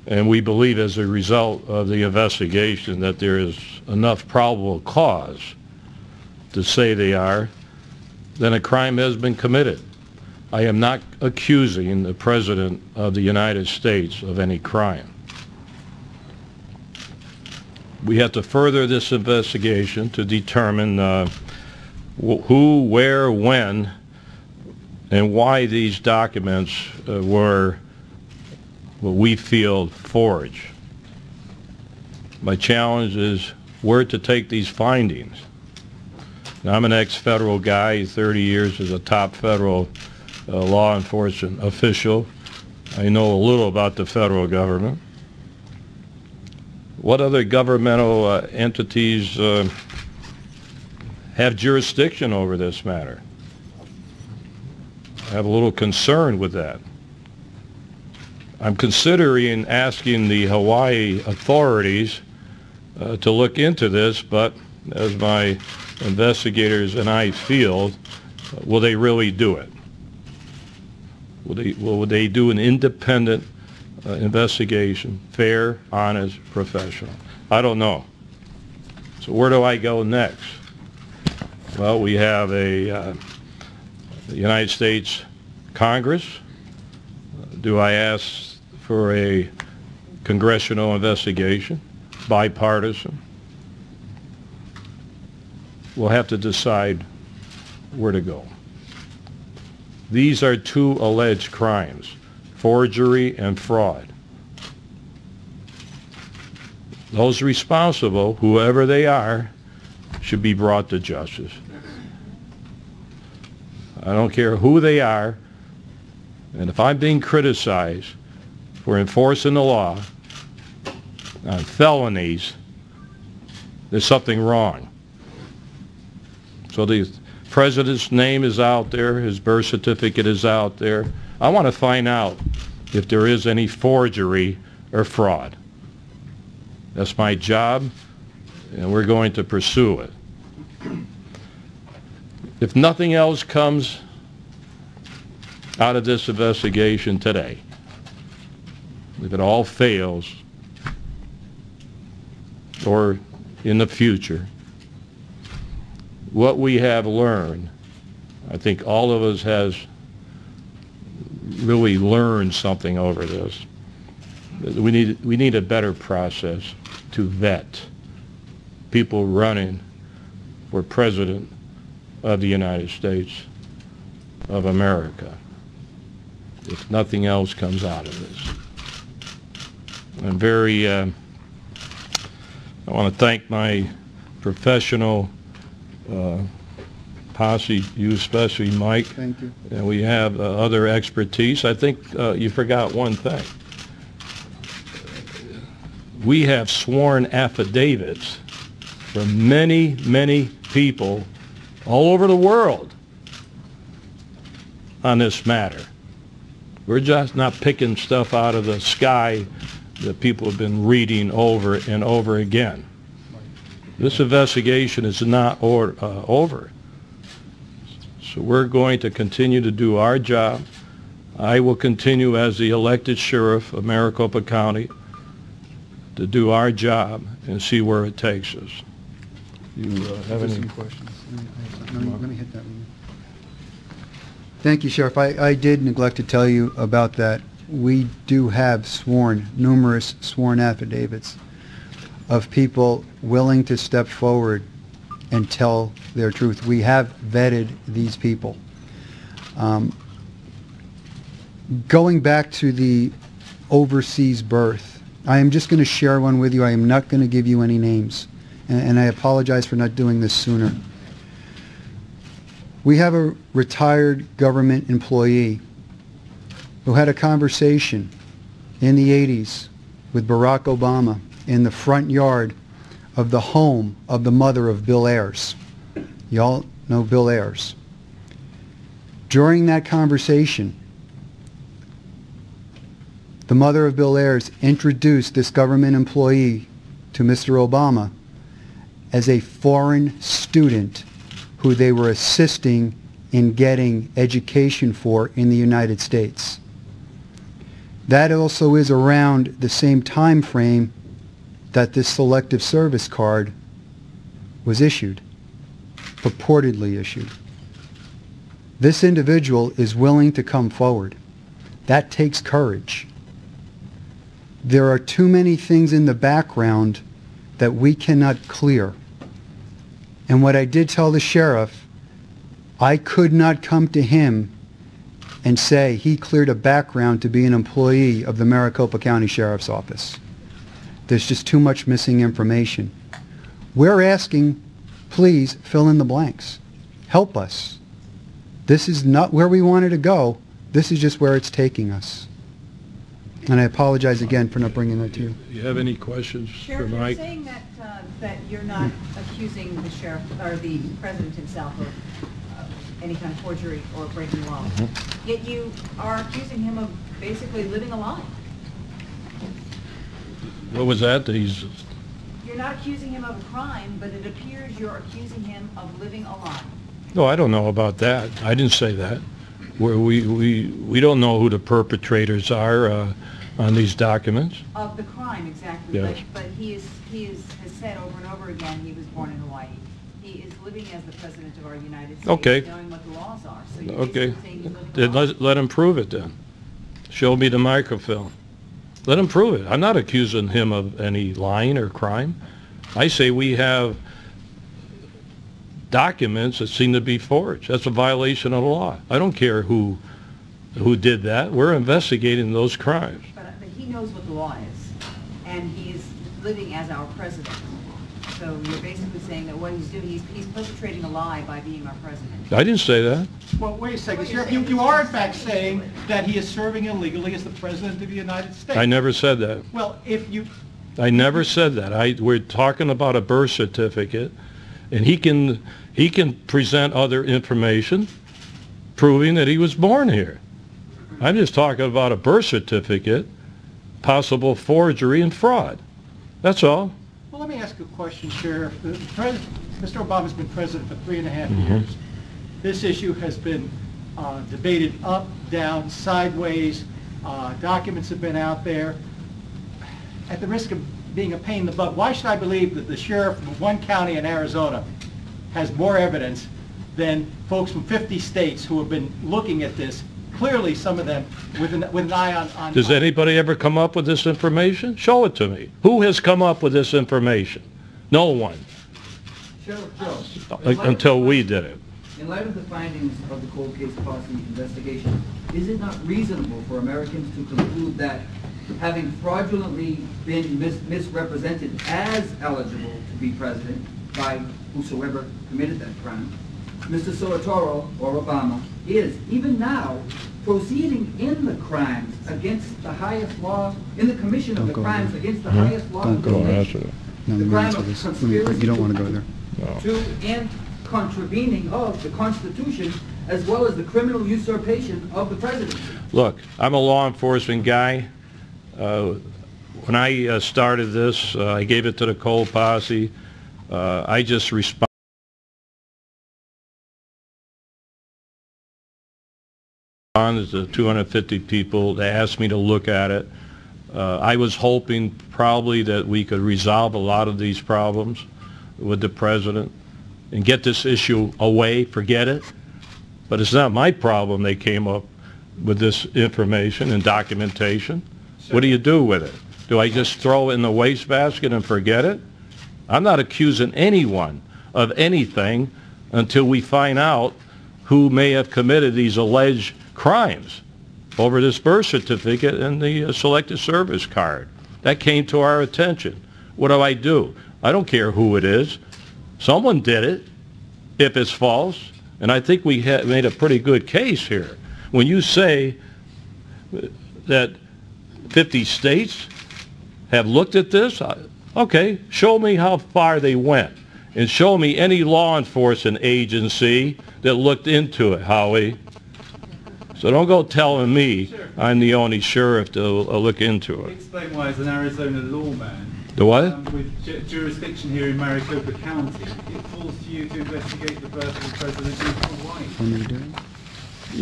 and we believe as a result of the investigation that there is enough probable cause to say they are, then a crime has been committed. I am not accusing the President of the United States of any crime. We have to further this investigation to determine who, where, when, and why these documents were what we feel forged. My challenge is where to take these findings. Now, I'm an ex-federal guy, 30 years as a top federal law enforcement official. I know a little about the federal government. What other governmental entities have jurisdiction over this matter? I have a little concern with that. I'm considering asking the Hawaii authorities to look into this, but as my investigators and I feel, will they really do it? Will they do an independent investigation, fair, honest, professional? I don't know. So where do I go next? Well, we have the United States Congress. Do I ask for a congressional investigation, bipartisan? We'll have to decide where to go. These are two alleged crimes, forgery and fraud. those responsible, whoever they are, should be brought to justice. I don't care who they are, and if I'm being criticized for enforcing the law on felonies, there's something wrong. So the president's name is out there, his birth certificate is out there. I want to find out if there is any forgery or fraud. That's my job, and we're going to pursue it. If nothing else comes out of this investigation today, if it all fails, or in the future, what we have learned, I think all of us has really learned something over this. We need a better process to vet people running for President of the United States of America, if nothing else comes out of this. I'm very, I want to thank my professional Posse, you especially, Mike. Thank you. And we have other expertise. I think you forgot one thing. We have sworn affidavits from many, many people all over the world on this matter. We're just not picking stuff out of the sky that people have been reading over and over again. This investigation is not over. So we're going to continue to do our job. I will continue as the elected sheriff of Maricopa County to do our job and see where it takes us. You have any questions? Let me hit that one. Thank you, Sheriff. I did neglect to tell you about that. We do have numerous sworn affidavits of people willing to step forward and tell their truth. We have vetted these people. Going back to the overseas birth, I am just going to share one with you. I am not going to give you any names, and I apologize for not doing this sooner. We have a retired government employee who had a conversation in the 80s with Barack Obama in the front yard of the home of the mother of Bill Ayers. Y'all know Bill Ayers. During that conversation, the mother of Bill Ayers introduced this government employee to Mr. Obama as a foreign student who they were assisting in getting education for in the United States. That also is around the same time frame that this Selective Service card was issued, purportedly issued. This individual is willing to come forward. That takes courage. There are too many things in the background that we cannot clear. And what I did tell the sheriff, I could not come to him and say he cleared a background to be an employee of the Maricopa County Sheriff's Office. There's just too much missing information. We're asking, please fill in the blanks. Help us. This is not where we wanted to go. This is just where it's taking us. And I apologize again for not bringing that to you. You have any questions Sheriff, for Mike? you're saying that you're not accusing the sheriff or the president himself of any kind of forgery or breaking law. Yet you are accusing him of basically living a lie. What was that? You're not accusing him of a crime, but it appears you're accusing him of living a lie. No, I don't know about that. I didn't say that. We don't know who the perpetrators are on these documents. Of the crime, exactly. Yes. But he has said over and over again he was born in Hawaii. He is living as the president of our United States, Okay. knowing what the laws are. So you're Okay. basically saying he's living a Then lie. let him prove it then. Show me the microfilm. Let him prove it. I'm not accusing him of any lying or crime. I say we have documents that seem to be forged. That's a violation of the law. I don't care who did that. We're investigating those crimes. But he knows what the law is, and he is living as our president. So you're basically saying that what he's doing, he's perpetrating a lie by being our president. I didn't say that. Well, wait a second, Sheriff. You are in fact saying that he is serving illegally as the President of the United States. I never said that. Well, if you... I never said that. We're talking about a birth certificate, and he can present other information proving that he was born here. I'm just talking about a birth certificate, possible forgery and fraud. That's all. Well, let me ask you a question, Sheriff. Mr. Obama's been president for 3.5 years. This issue has been debated up, down, sideways. Documents have been out there. At the risk of being a pain in the butt, why should I believe that the sheriff from one county in Arizona has more evidence than folks from 50 states who have been looking at this? Clearly, some of them with an eye on... Does anybody ever come up with this information? Show it to me. Who has come up with this information? No one. Sheriff Joe, Until we did it. in light of the findings of the cold case Posse investigation, is it not reasonable for Americans to conclude that having fraudulently been misrepresented as eligible to be president by whosoever committed that crime, Mr. Soetoro or Obama is, even now, proceeding in the crimes against the highest law, in the commission of the crimes against the highest law of the nation. The crime of conspiracy you don't want to go there. to and contravening of the Constitution, as well as the criminal usurpation of the presidency. Look, I'm a law enforcement guy. When I started this, I gave it to the cold posse. I just responded to 250 people. They asked me to look at it. I was hoping probably that we could resolve a lot of these problems with the president and get this issue away, forget it. But it's not my problem they came up with this information and documentation. What do you do with it? Do I just throw it in the wastebasket and forget it? I'm not accusing anyone of anything until we find out who may have committed these alleged crimes over this birth certificate and the Selective Service card. That came to our attention. What do? I don't care who it is. Someone did it, if it's false, and I think we made a pretty good case here. When you say that 50 states have looked at this, okay, show me how far they went, and show me any law enforcement agency that looked into it, Howie. So don't go telling me I'm the only sheriff to look into it. Explain why, as an Arizona lawman, The what? With jurisdiction here in Maricopa County, it falls to you to investigate the birth of the president in Hawaii. Want me to do it?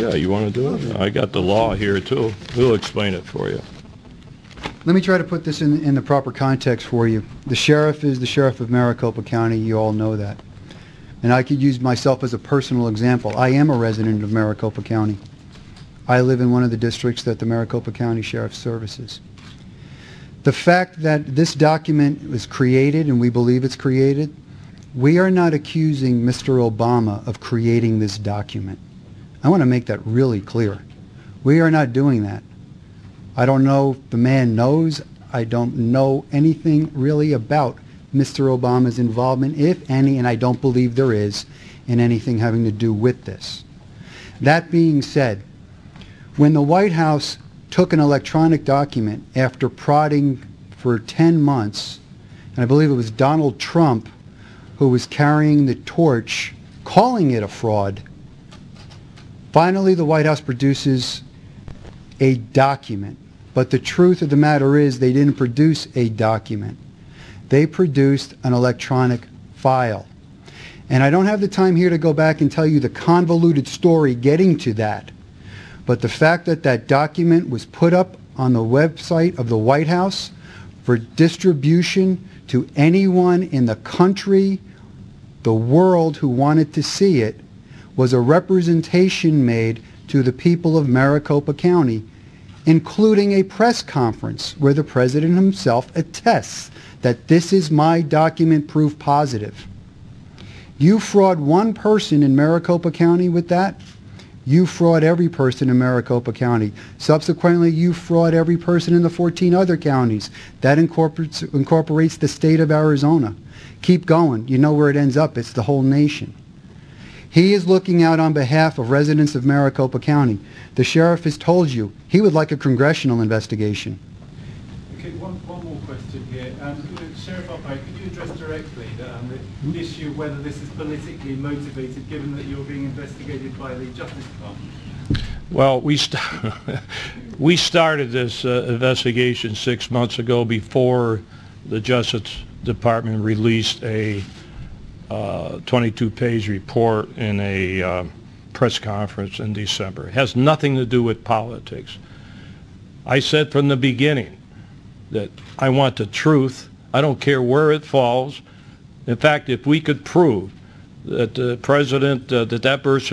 Yeah, you want to do it? I got the law here too. We'll explain it for you. Let me try to put this in the proper context for you. The sheriff is the sheriff of Maricopa County. You all know that. And I could use myself as a personal example. I am a resident of Maricopa County. I live in one of the districts that the Maricopa County Sheriff services. The fact that this document was created, and we believe it's created, we are not accusing Mr. Obama of creating this document. I want to make that really clear. We are not doing that. I don't know if the man knows. I don't know anything really about Mr. Obama's involvement, if any, and I don't believe there is, in anything having to do with this. That being said, when the White House took an electronic document after prodding for 10 months, and I believe it was Donald Trump who was carrying the torch, calling it a fraud, finally the White House produces a document. But the truth of the matter is they didn't produce a document. They produced an electronic file. And I don't have the time here to go back and tell you the convoluted story getting to that. But the fact that that document was put up on the website of the White House for distribution to anyone in the country, the world who wanted to see it, was a representation made to the people of Maricopa County, including a press conference where the president himself attests that this is my document proof positive. You fraud one person in Maricopa County with that, You fraud every person in Maricopa County. Subsequently, you fraud every person in the 14 other counties. That incorporates the state of Arizona. Keep going. You know where it ends up. It's the whole nation. He is looking out on behalf of residents of Maricopa County. The sheriff has told you he would like a congressional investigation. Okay, one more question here. Sheriff Arpaio, could you address directly the issue whether this is politically motivated, given that you're being investigated by the Justice Department? Well, we started this investigation 6 months ago before the Justice Department released a 22-page report in a press conference in December. It has nothing to do with politics. I said from the beginning that I want the truth. I don't care where it falls. In fact, if we could prove that the president, that birth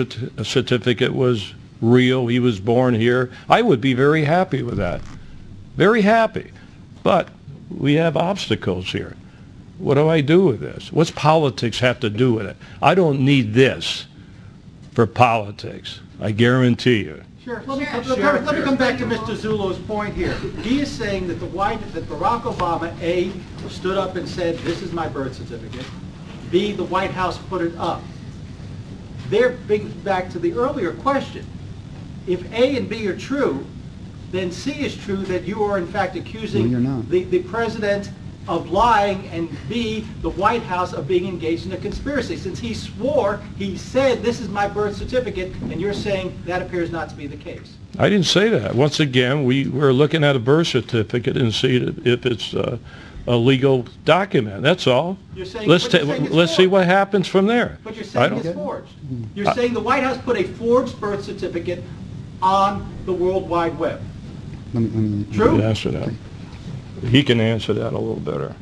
certificate was real, he was born here, I would be very happy with that. Very happy. But we have obstacles here. What do I do with this? What's politics have to do with it? I don't need this for politics. I guarantee you. Sheriff, let me come back to Mr. Zullo's point here. He is saying that that Barack Obama, A, stood up and said, this is my birth certificate. B, the White House put it up. They're back to the earlier question. If A and B are true, then C is true that you are in fact accusing the president of lying, and B, the White House of being engaged in a conspiracy. Since he swore, he said, this is my birth certificate, and you're saying that appears not to be the case. I didn't say that. Once again, we're looking at a birth certificate and see if it's a legal document. That's all. You're saying, let's see what happens from there. But you're saying it's forged. You're saying the White House put a forged birth certificate on the World Wide Web. True? Answer that. He can answer that a little better.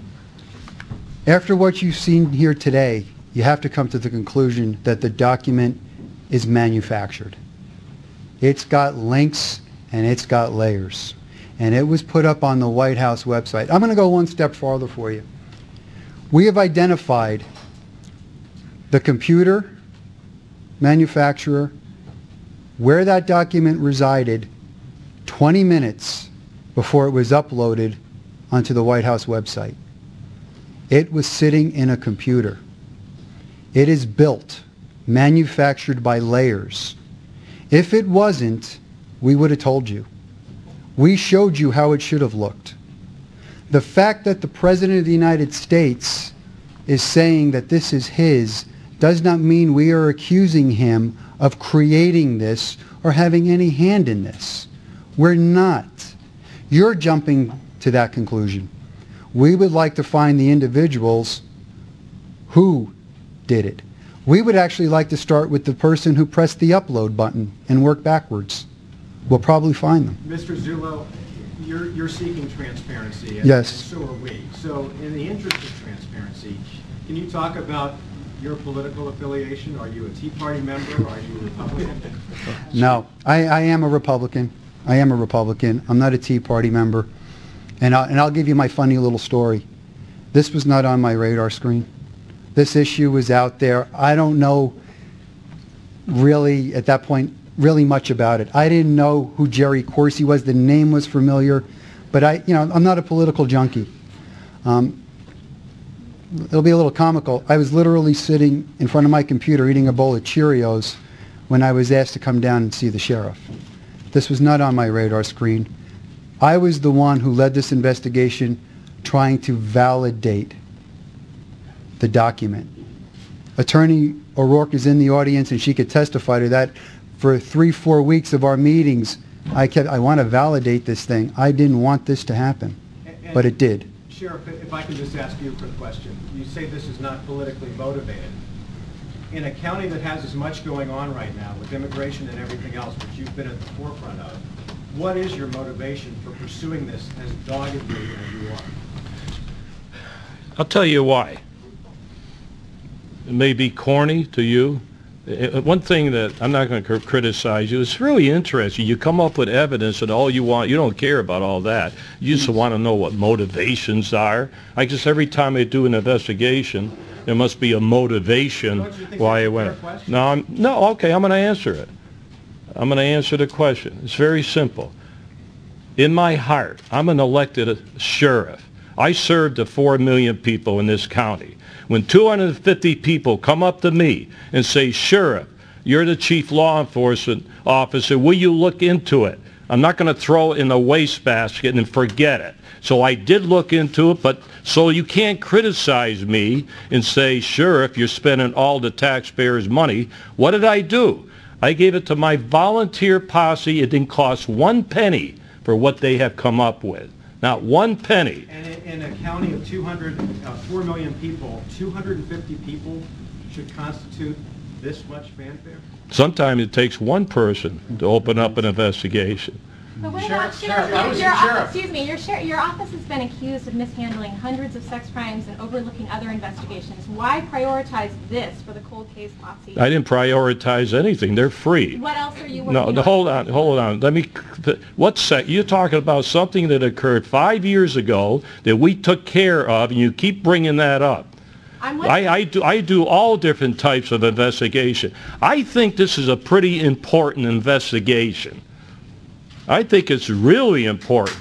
After what you've seen here today, you have to come to the conclusion that the document is manufactured. It's got links and it's got layers. And it was put up on the White House website. I'm going to go one step farther for you. We have identified the computer manufacturer, where that document resided 20 minutes before it was uploaded onto the White House website. It was sitting in a computer. It is built, manufactured by layers. If it wasn't, we would have told you. We showed you how it should have looked. The fact that the President of the United States is saying that this is his does not mean we are accusing him of creating this or having any hand in this. We're not. You're jumping to that conclusion. We would like to find the individuals who did it. We would actually like to start with the person who pressed the upload button and work backwards. We'll probably find them. Mr. Zullo, you're seeking transparency, and yes. So are we. So in the interest of transparency, can you talk about your political affiliation? Are you a Tea Party member? Are you a Republican? No, I am a Republican. I am a Republican. I'm not a Tea Party member. And I'll give you my funny little story. This was not on my radar screen. This issue was out there. I don't know really, at that point, really much about it. I didn't know who Jerry Corsi was. The name was familiar. But I'm not a political junkie. It'll be a little comical. I was literally sitting in front of my computer eating a bowl of Cheerios when I was asked to come down and see the sheriff. This was not on my radar screen. I was the one who led this investigation trying to validate the document. Attorney O'Rourke is in the audience and she could testify to that. For 3-4 weeks of our meetings, I want to validate this thing. I didn't want this to happen, but it did. Sheriff, if I could just ask you a quick question. You say this is not politically motivated. In a county that has as much going on right now with immigration and everything else, which you've been at the forefront of, what is your motivation for pursuing this as doggedly as you are? I'll tell you why. It may be corny to you. One thing that I'm not going to criticize you, it's really interesting. You come up with evidence and all you want, you don't care about all that. You just want to know what motivations are. I guess every time I do an investigation, there must be a motivation why it went. No, okay, I'm going to answer it. I'm going to answer the question. It's very simple. In my heart, I'm an elected sheriff. I serve the 4 million people in this county. When 250 people come up to me and say, Sheriff, you're the chief law enforcement officer, will you look into it? I'm not going to throw it in the wastebasket and forget it. So I did look into it, but so you can't criticize me and say, Sheriff, you're spending all the taxpayers' money. What did I do? I gave it to my volunteer posse. It didn't cost 1 penny for what they have come up with. Not 1 penny. And in a county of 4 million people, 250 people should constitute this much fanfare? Sometimes it takes one person to open up an investigation. But what Sheriff, about excuse me, your office has been accused of mishandling hundreds of sex crimes and overlooking other investigations. Why prioritize this for the cold case Posse? I didn't prioritize anything. They're free. What else are you working on? No, hold on. You're talking about something that occurred 5 years ago that we took care of, and you keep bringing that up. I do all different types of investigation. I think this is a pretty important investigation. I think it's really important.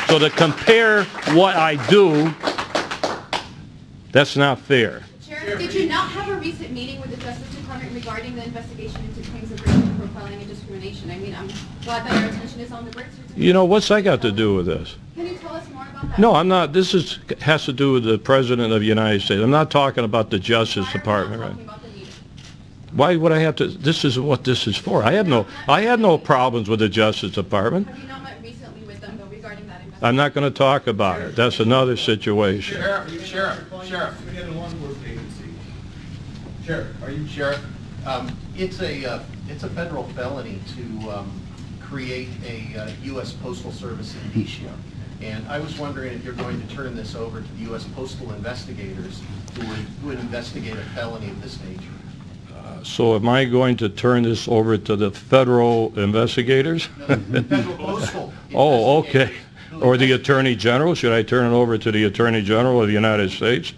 So to compare what I do, that's not fair. Sheriff, did you not have a recent meeting with the Justice Department regarding the investigation into claims of racial profiling and discrimination? I mean, I'm glad that your attention is on the birth certificate. You know, what's that got to do with this? Can you tell us more about that? No, I'm not. This has to do with the President of the United States. I'm not talking about the Justice Department, right? Why would I have to? This isn't what this is for. I had no problems with the Justice Department. Have you not met recently with them, though, regarding that investigation? I'm not going to talk about it. That's another situation. Sheriff, are you Sheriff? It's a federal felony to create a U.S. Postal Service indicia. And I was wondering if you're going to turn this over to the U.S. Postal investigators who would investigate a felony of this nature. So am I going to turn this over to the federal investigators? No, federal postal. Oh, okay. Or the Attorney General? Should I turn it over to the Attorney General of the United States?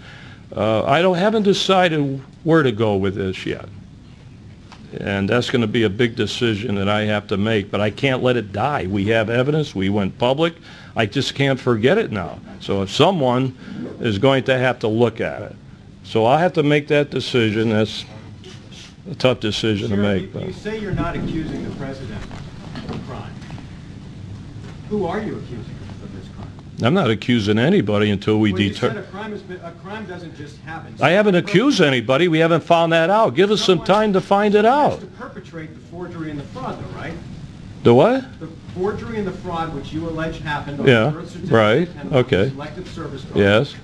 Haven't decided where to go with this yet. And that's going to be a big decision that I have to make, but I can't let it die. We have evidence. We went public. I just can't forget it now. So if someone is going to have to look at it. So I'll have to make that decision. That's a tough decision to make. You say you're not accusing the president of a crime. Who are you accusing of this crime? I'm not accusing anybody until we You said determine. a crime doesn't just happen. I haven't accused anybody. We haven't found that out. Give us some time to find it out. To perpetrate the forgery and the fraud, though, right? The what? The forgery and the fraud, which you allege happened on Yeah, the birth certificate right, and the okay. Selective Service code. Yes.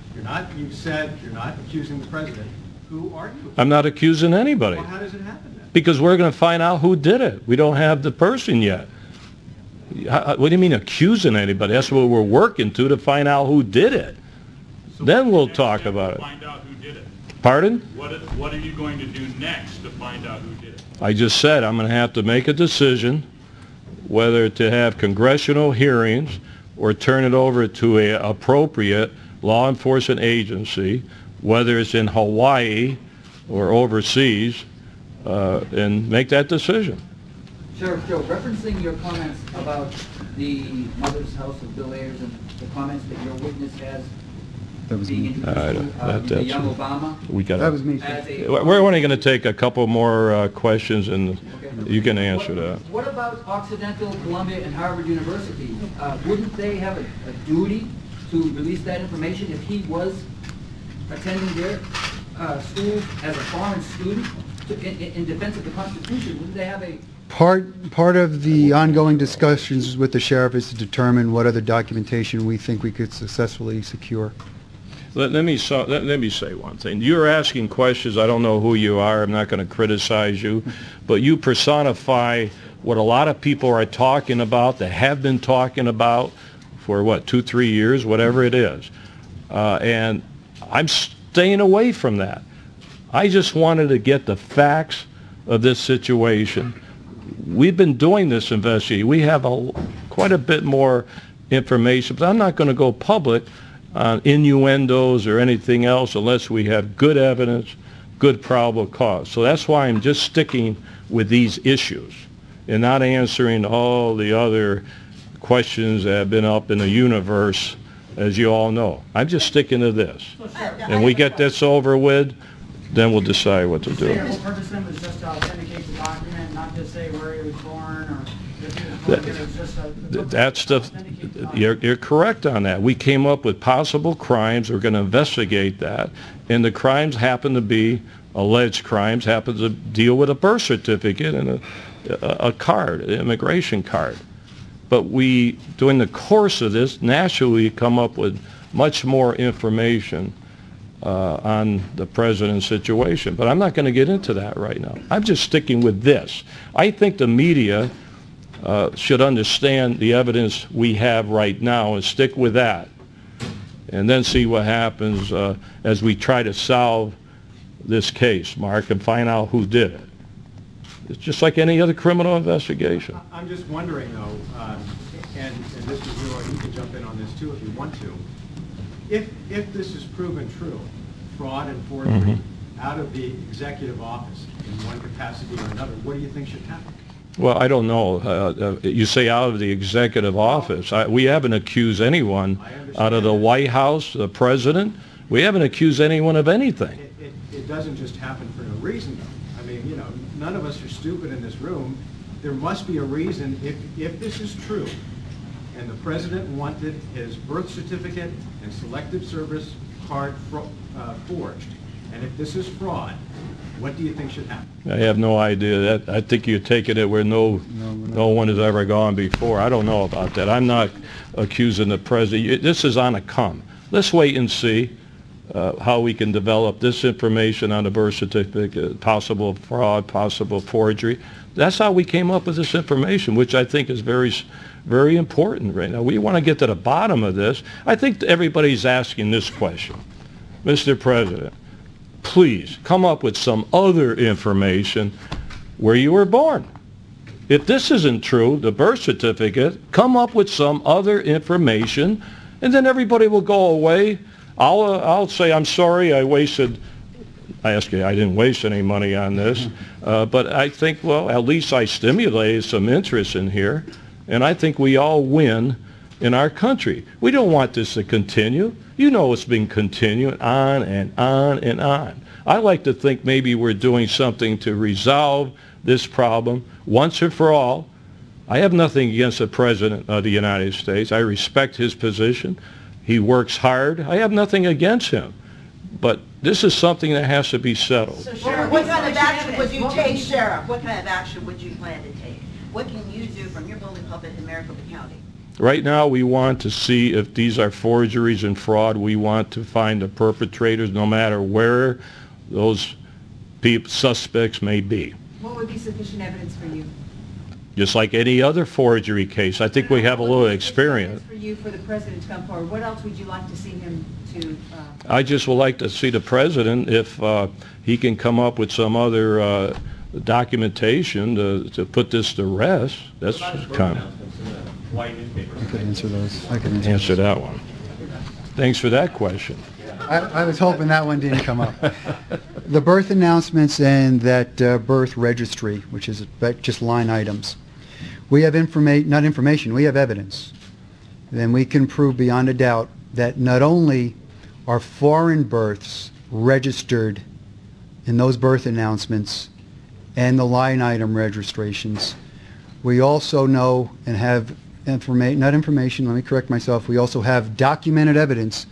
You said you're not accusing the president. Who are you? I'm not accusing anybody. Well, how does it happen then? Because we're going to find out who did it. We don't have the person yet. What do you mean accusing anybody? That's what we're working to find out who did it. So then we'll talk about it. Find out who did it. Pardon? What are you going to do next to find out who did it? I just said I'm going to have to make a decision whether to have congressional hearings or turn it over to an appropriate law enforcement agency, whether it's in Hawaii or overseas, and make that decision. Sheriff Joe, referencing your comments about the mother's house of Bill Ayers and the comments that your witness has being introduced to the young Obama. That was me. We're only going to take a couple more questions, and you can answer that. What about Occidental, Columbia, and Harvard University? Wouldn't they have a duty to release that information if he was attending their schools as a foreign student in defense of the Constitution? Wouldn't they have a... Part of the ongoing discussions with the sheriff is to determine what other documentation we think we could successfully secure. Let me say one thing. You're asking questions. I don't know who you are. I'm not going to criticize you. But you personify what a lot of people are talking about, that have been talking about for, 2-3 years, whatever it is. And I'm staying away from that. I just wanted to get the facts of this situation. We've been doing this investigation. We have quite a bit more information, but I'm not going to go public on innuendos or anything else unless we have good evidence, good probable cause. So that's why I'm just sticking with these issues and not answering all the other questions that have been up in the universe, as you all know. I'm just sticking to this. And we get this over with, then we'll decide what to do. The whole purpose then was just to authenticate the document, not just say where he was born or if he was born here. It was just That's the, you're correct on that. We came up with possible crimes. We're going to investigate that. And the crimes happen to be, alleged crimes, happen to deal with a birth certificate and a card, an immigration card. But we, during the course of this, naturally come up with much more information on the president's situation. But I'm not going to get into that right now. I'm just sticking with this. I think the media should understand the evidence we have right now and stick with that. And then see what happens as we try to solve this case, Mark, and find out who did it. It's just like any other criminal investigation. I'm just wondering, though, and this is Roy, you can jump in on this too if you want to. If this is proven true, fraud and forgery out of the executive office in one capacity or another, what do you think should happen? Well, I don't know. You say out of the executive office. We haven't accused anyone out of the White House, the president. We haven't accused anyone of anything. It doesn't just happen for no reason, though. I mean, you know, none of us are stupid in this room. There must be a reason if this is true and the president wanted his birth certificate and Selective Service card forged, and if this is fraud, what do you think should happen? I have no idea. I think you're taking it where no one has ever gone before. I don't know about that. I'm not accusing the president. This is on a come. Let's wait and see how we can develop this information on the birth certificate, possible fraud, possible forgery. That's how we came up with this information, which I think is very, very important right now. We want to get to the bottom of this. I think everybody's asking this question. Mr. President, please come up with some other information where you were born. If this isn't true, the birth certificate, come up with some other information, and then everybody will go away. I'll say, I'm sorry, I didn't waste any money on this, but I think, well, at least I stimulated some interest in here, and I think we all win in our country. We don't want this to continue. You know it's been continuing on and on and on. I like to think maybe we're doing something to resolve this problem once and for all. I have nothing against the President of the United States. I respect his position. He works hard. I have nothing against him. But this is something that has to be settled. So, Sheriff, what kind of action would you take, Sheriff? What kind of action would you plan to take? What can you do from your bully pulpit in Maricopa County? Right now, we want to see if these are forgeries and fraud. We want to find the perpetrators, no matter where those suspects may be. What would be sufficient evidence for you? Just like any other forgery case. I think we have a little experience. For you, for the president to come forward, what else would you like to see him to? I just would like to see the president, if he can come up with some other documentation to put this to rest. That's kind of. I could answer those. I could answer that one. Thanks for that question. I was hoping that one didn't come up. The birth announcements and that birth registry, which is just line items. We have not information, we have evidence. Then we can prove beyond a doubt that not only are foreign births registered in those birth announcements and the line item registrations, we also know and have let me correct myself, we also have documented evidence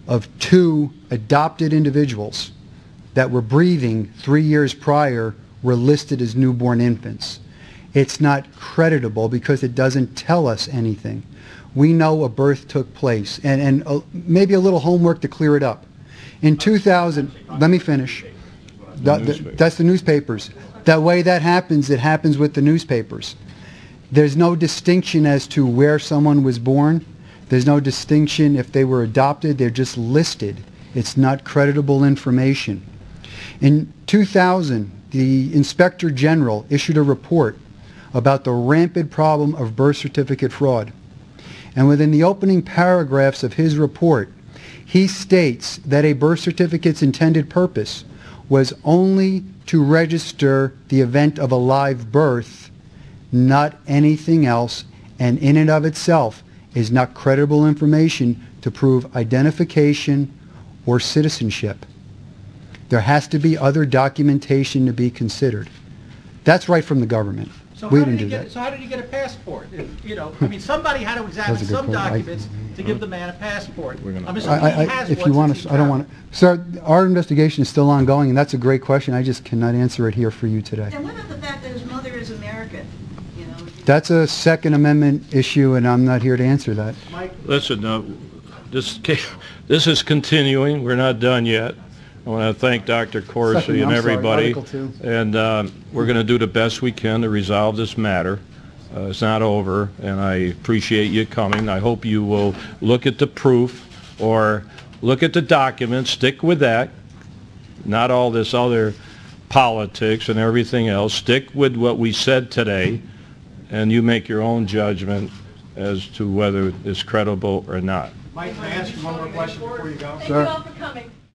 of 2 adopted individuals that were breathing 3 years prior were listed as newborn infants. It's not creditable because it doesn't tell us anything. We know a birth took place, and maybe a little homework to clear it up. In 2000, let me finish. That's the newspapers. That way that happens, it happens with the newspapers. There's no distinction as to where someone was born. There's no distinction if they were adopted. They're just listed. It's not creditable information. In 2000, the Inspector General issued a report about the rampant problem of birth certificate fraud. And within the opening paragraphs of his report, he states that a birth certificate's intended purpose was only to register the event of a live birth, not anything else, and in and of itself is not credible information to prove identification or citizenship. There has to be other documentation to be considered. That's right from the government. So We how didn't did do he that. get? So how did he get a passport? You know, I mean, somebody had to examine That's a good some point. documents to give the man a passport. I'm assuming he has If one you want since to, he I don't traveled. want to, sir, our investigation is still ongoing, and that's a great question. I just cannot answer it here for you today. And what about the fact that his mother is American? You know, That's a Second Amendment issue, and I'm not here to answer that. Listen, this is continuing. We're not done yet. I want to thank Dr. Corsi Second, and I'm sorry, everybody. Article 2. And we're going to do the best we can to resolve this matter. It's not over, and I appreciate you coming. I hope you will look at the proof or look at the documents, stick with that, not all this other politics and everything else. Stick with what we said today, and you make your own judgment as to whether it's credible or not. Mike, can I ask you one more question before you go? Thank you all for coming.